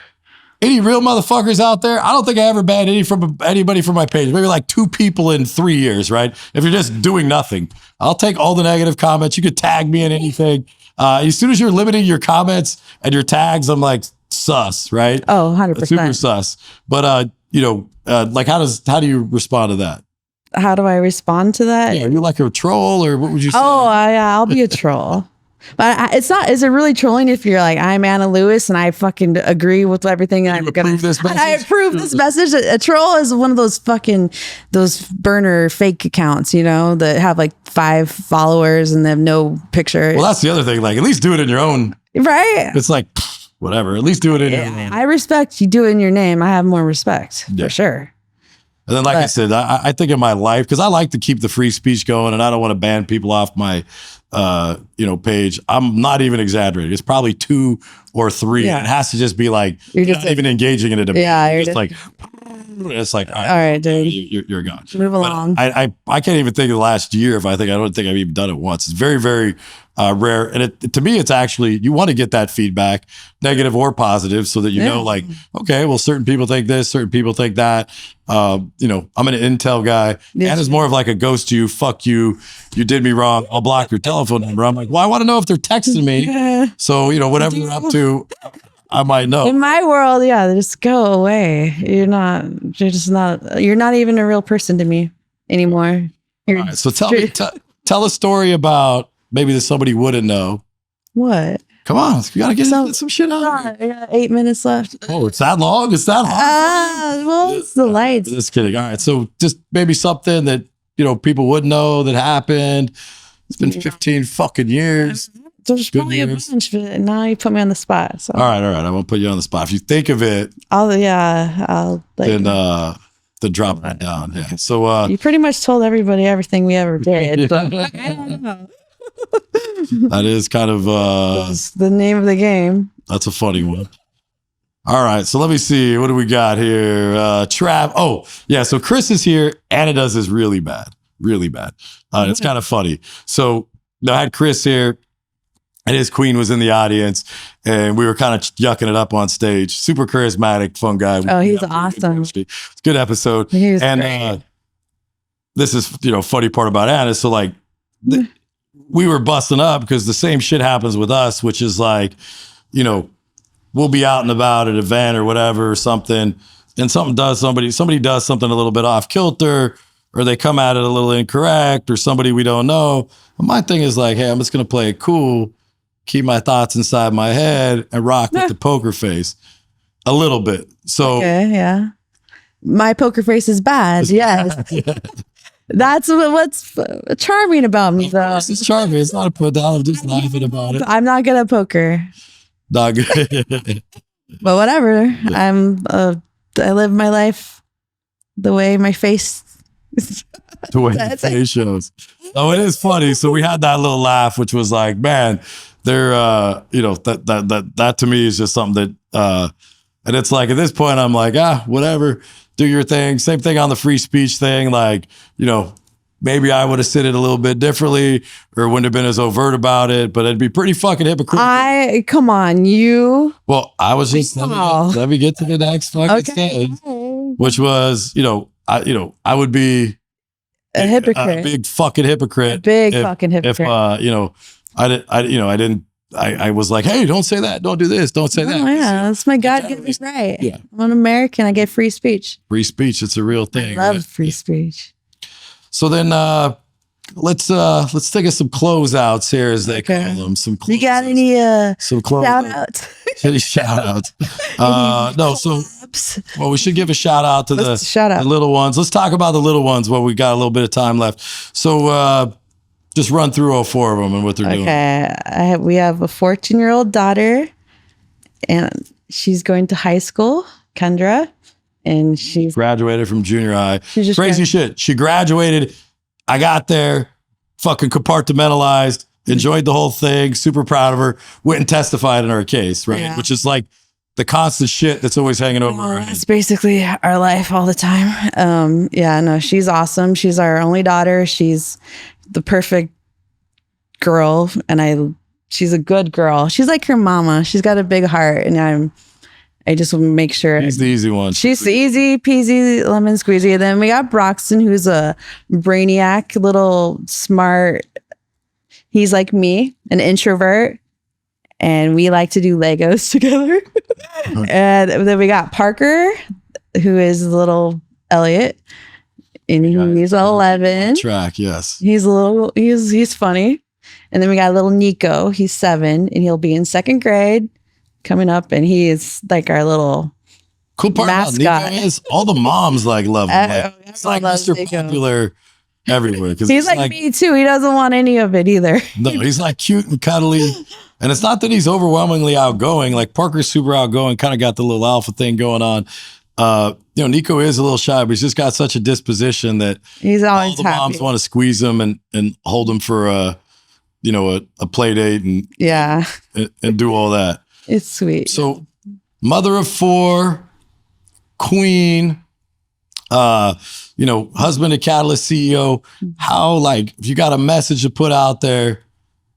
any real motherfuckers out there? I don't think I ever banned anybody from my page. Maybe like 2 people in 3 years, right? If you're just doing nothing, I'll take all the negative comments. You could tag me in anything. As soon as you're limiting your comments and your tags, I'm like sus, right? Oh, 100%. Super sus. But like how do you respond to that? How do I respond to that? Yeah, are you like a troll or what would you say? Oh, I'll be a troll. But it's not. Is it really trolling if you're like, I'm Anna Lewis and I fucking agree with everything? And I approve this message. A troll is one of those burner fake accounts, that have like 5 followers and they have no picture. Well, that's the other thing. Like, at least do it in your own. Right. It's like, whatever. At least do it in your name. I respect you doing your name. I have more respect for sure. And then, like I said, I think in my life, because I like to keep the free speech going, and I don't want to ban people off my, page. I'm not even exaggerating. It's probably 2 or 3. Yeah. It has to just be like you're not even engaging in a debate. Yeah, you're just like. It's like, all right, dude, you're gone. Move along. I can't even think of the last year I don't think I've even done it once. It's very, very rare. And to me, it's actually, you want to get that feedback, negative or positive, so that you know, like, okay, well, certain people think this, certain people think that. I'm an intel guy. And it's more of like a ghost to you. Fuck you. You did me wrong. I'll block your telephone number. I'm like, well, I want to know if they're texting me. So, whatever you're up to, I might know. In my world, just go away. You're not even a real person to me anymore. All right, so tell a story about maybe that somebody wouldn't know. What? Come on, we gotta get some shit out. I got 8 minutes left. Oh, it's that long? It's that long? Well, it's the lights. Just kidding. All right, so just maybe something that people would know that happened. It's been 15 fucking years. There's probably a bunch, but now you put me on the spot. So. All right. I won't put you on the spot. If you think of it, I'll then drop that down. Yeah. So you pretty much told everybody everything we ever did. So. I don't know. That is kind of that's the name of the game. That's a funny one. All right, so let me see. What do we got here? Trav. Oh, yeah. So Chris is here. Anna does this really bad. Really bad. It's kind of funny. So I had Chris here. And his queen was in the audience, and we were kind of yucking it up on stage. Super charismatic, fun guy. Oh, he's awesome. It's a good episode. He's great. This is, funny part about Anna. So like, we were busting up because the same shit happens with us, which is like, we'll be out and about at an event or whatever or something, and somebody does something a little bit off kilter, or they come at it a little incorrect, or somebody we don't know. But my thing is like, hey, I'm just gonna play it cool, keep my thoughts inside my head, and rock with the poker face a little bit. So yeah, my poker face is bad. Yes, that's what's charming about me, though. It's charming. It's not a put down. I'm just laughing about it. I'm not good at poker. Not good. But whatever. I live my life the way my face. The way the face shows. Oh, it is funny. So we had that little laugh, which was like, man, they're, that to me is just something that, and it's like, at this point, I'm like, whatever, do your thing. Same thing on the free speech thing. Like, maybe I would have said it a little bit differently, or wouldn't have been as overt about it, but it'd be pretty fucking hypocritical. Come on, you. Well, I was just, let me get to the next fucking stage, which was, I would be a hypocrite, a big fucking hypocrite, If I was like, hey, don't say that, don't do this, don't say that. Yeah, that's my God-given right. Yeah, I'm an American. I get free speech. Free speech, it's a real thing. I love free speech. So then, let's think of some closeouts here, as they call them. Some closeouts. You got any some shout outs? Any shout outs? No. So, well, we should give a shout out to the little ones. Let's talk about the little ones while we got a little bit of time left. So, just run through all 4 of them and what they're doing. Okay, we have a 14-year-old daughter, and she's going to high school, Kendra. And she graduated from junior high. Crazy shit. She graduated. I got there, fucking compartmentalized, enjoyed the whole thing, super proud of her, went and testified in our case, right? Yeah. Which is like the constant shit that's always hanging over her head. It's basically our life all the time. She's awesome. She's our only daughter. She's the perfect girl. And she's a good girl. She's like her mama. She's got a big heart. And I just want to make sure. She's the easy one. She's the easy peasy lemon squeezy. And then we got Broxton, who's a brainiac, little smart. He's like me, an introvert. And we like to do Legos together. And then we got Parker, who is little Elliot. And he's 11. Track, yes. He's funny. And then we got little Nico. He's 7, and he'll be in 2nd grade. Coming up, and he is like our little cool part mascot. About Nico is all the moms love him. It's like Mr. Popular everywhere. He's like me too. He doesn't want any of it either. No, he's like cute and cuddly. And it's not that he's overwhelmingly outgoing. Like Parker's super outgoing, kind of got the little alpha thing going on. Nico is a little shy, but he's just got such a disposition that he's always all the happy. moms want to squeeze him and hold him for a play date and do all that. It's sweet. So mother of 4, queen, husband of Catalyst CEO. How, like, if you got a message to put out there,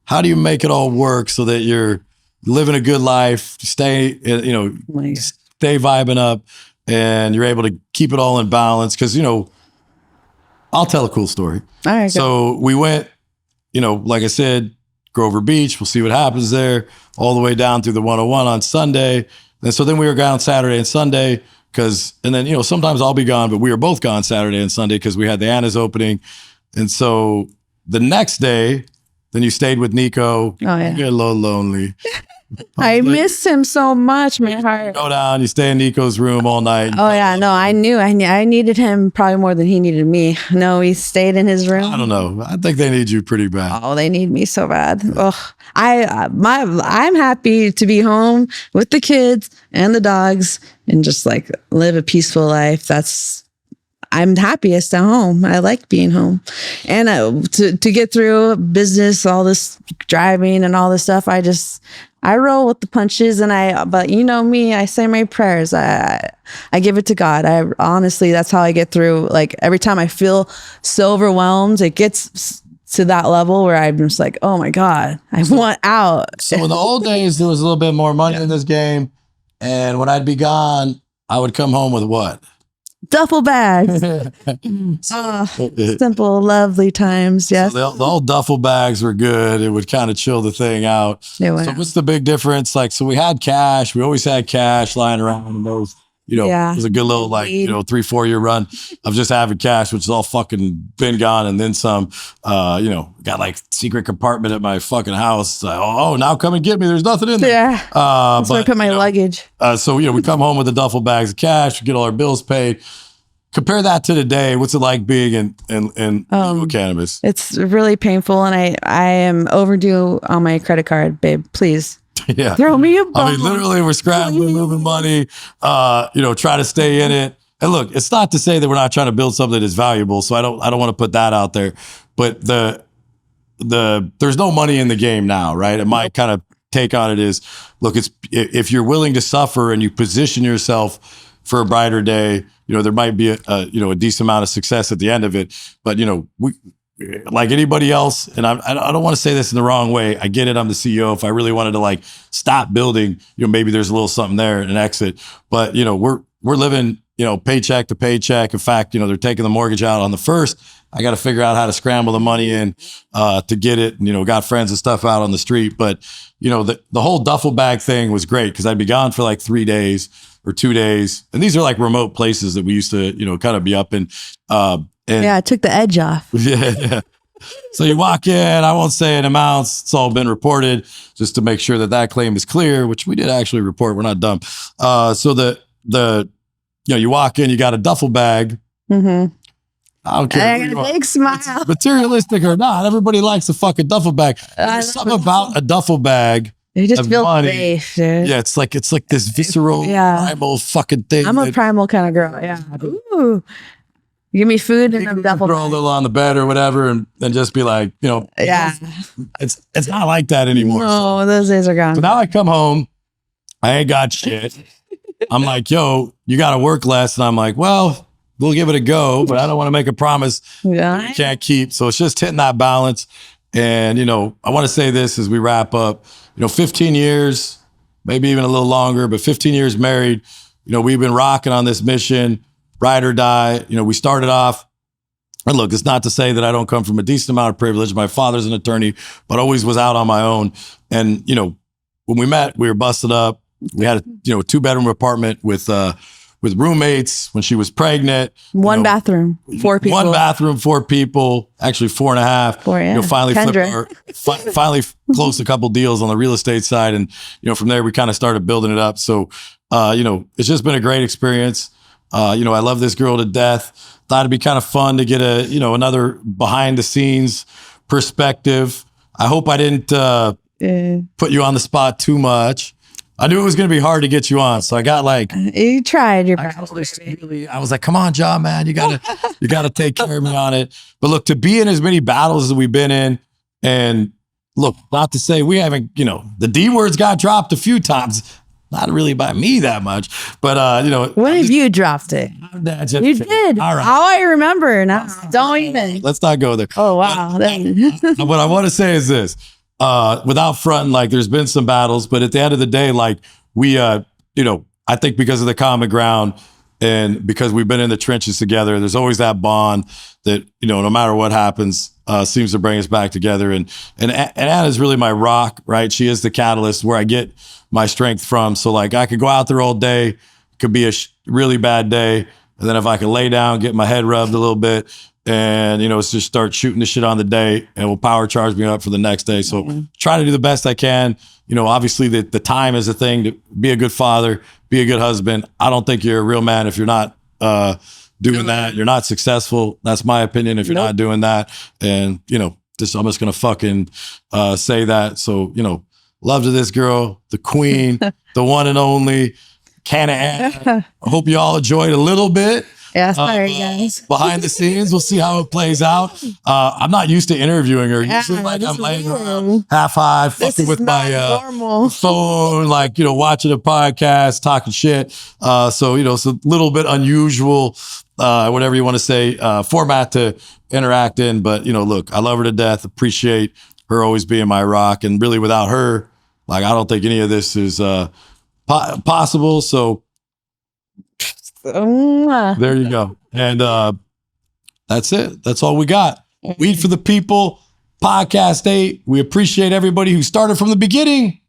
how do you make it all work so that you're living a good life, stay vibing up, and you're able to keep it all in balance? Because, I'll tell a cool story. All right. So we went, like I said, Grover Beach. We'll see what happens there, all the way down through the 101 on Sunday. And so then we were gone Saturday and Sunday sometimes I'll be gone, but we were both gone Saturday and Sunday because we had the Anna's opening. And so the next day, then you stayed with Nico. Oh, yeah. You get a little lonely. I miss him so much, my heart. Go down, you stay in Nico's room all night. Oh, yeah. No, I knew I needed him probably more than he needed me. No, he stayed in his room. I don't know. I think they need you pretty bad. Oh, they need me so bad. Ugh. I'm happy to be home with the kids and the dogs and just like live a peaceful life. I'm happiest at home. I like being home, and to get through business, all this driving and all this stuff. I roll with the punches, but you know me, I say my prayers. I give it to God. Honestly, that's how I get through. Like every time I feel so overwhelmed, it gets to that level where I'm just like, oh my God, I want out. So in the old days, there was a little bit more money in this game. And when I'd be gone, I would come home with what? Duffel bags. Simple, lovely times. Yes. So the old duffel bags were good. It would kind of chill the thing out. So what's the big difference? Like, so we had cash. We always had cash lying around in those. It was a good little 3-4 year run of just having cash, which is all fucking been gone and then some. Got like secret compartment at my fucking house. Now come and get me. There's nothing in there. Yeah. That's where I put my luggage. So we come home with the duffel bags of cash, we get all our bills paid. Compare that to today. What's it like being in cannabis? It's really painful, and I am overdue on my credit card, babe. Please. Yeah. Throw me a bone. I mean, literally, we're scrambling, moving money, try to stay in it. And look, it's not to say that we're not trying to build something that is valuable. So I don't want to put that out there. But there's no money in the game now, right? And my kind of take on it is, look, if you're willing to suffer and you position yourself for a brighter day, there might be a decent amount of success at the end of it. But we, like anybody else, and I don't want to say this in the wrong way. I get it. I'm the CEO. If I really wanted to stop building, maybe there's a little something there and an exit. But we're living paycheck to paycheck. In fact, they're taking the mortgage out on the first. I got to figure out how to scramble the money in to get it. And, got friends and stuff out on the street. But the whole duffel bag thing was great because I'd be gone for 3 days or 2 days, and these are remote places that we used to kind of be up in. I took the edge off. Yeah. So you walk in, I won't say in amounts. It's all been reported just to make sure that claim is clear, which we did actually report. We're not dumb. So you walk in, you got a duffel bag. Mm-hmm. I don't care. I got a big smile. Materialistic or not, everybody likes a fucking duffel bag. There's something about a duffel bag. You just feel safe, dude. Yeah, it's like this visceral, primal fucking thing. I'm a primal kind of girl. Yeah. Ooh. Give me food and a duffel bag. Throw a little on the bed or whatever, and just be like, yeah. It's not like that anymore. No, those days are gone. So now I come home, I ain't got shit. I'm like, yo, you got to work less, and I'm like, well, we'll give it a go, but I don't want to make a promise you can't keep. So it's just hitting that balance. And I want to say this as we wrap up. 15 years, maybe even a little longer, but 15 years married. We've been rocking on this mission. Ride or die. We started off, and look, it's not to say that I don't come from a decent amount of privilege. My father's an attorney, but always was out on my own. And, when we met, we were busted up. We had a 2-bedroom apartment with roommates when she was pregnant. One bathroom, 4 people. 1 bathroom, 4 people, actually 4.5. 4, yeah. Finally closed a couple deals on the real estate side. And, from there, we kind of started building it up. So, it's just been a great experience. I love this girl to death. Thought it'd be kind of fun to get another behind the scenes perspective. I hope I didn't put you on the spot too much. I knew it was going to be hard to get you on, so I got like you tried your best. I was like, "Come on, John, man, you gotta take care of me on it." But look, to be in as many battles as we've been in, and look, not to say we haven't, the D words got dropped a few times, not really by me that much, but when have you dropped it? You did. All right. How I remember now. Don't even. Let's not go there. Oh wow. What I want to say is this. Without fronting, like there's been some battles, but at the end of the day, like we, I think because of the common ground and because we've been in the trenches together, there's always that bond that, no matter what happens, seems to bring us back together. And Anna's really my rock, right? She is the catalyst where I get my strength from. So like I could go out there all day, it could be a really bad day. And then if I could lay down, get my head rubbed a little bit, and just start shooting the shit on the day, and will power charge me up for the next day. So try to do the best I can. Obviously the time is a thing to be a good father, be a good husband. I don't think you're a real man if you're not doing that. You're not successful. That's my opinion. If you're not doing that, and I'm just gonna fucking say that. So love to this girl, the queen, the one and only Canna Anna. I hope you all enjoyed a little bit. Yeah, sorry guys. Behind the scenes, we'll see how it plays out. I'm not used to interviewing her. Usually, like I'm laying around half high, fucking with my phone, like watching a podcast, talking shit. So it's a little bit unusual, whatever you want to say, format to interact in. But look, I love her to death. Appreciate her always being my rock, and really without her, like I don't think any of this is possible. So. There you go. And that's it. That's all we got. Weed for the People, Podcast 8. We appreciate everybody who started from the beginning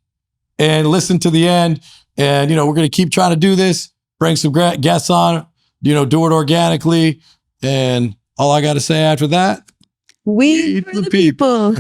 and listened to the end. And, we're going to keep trying to do this, bring some guests on, do it organically. And all I got to say after that, Weed for the people.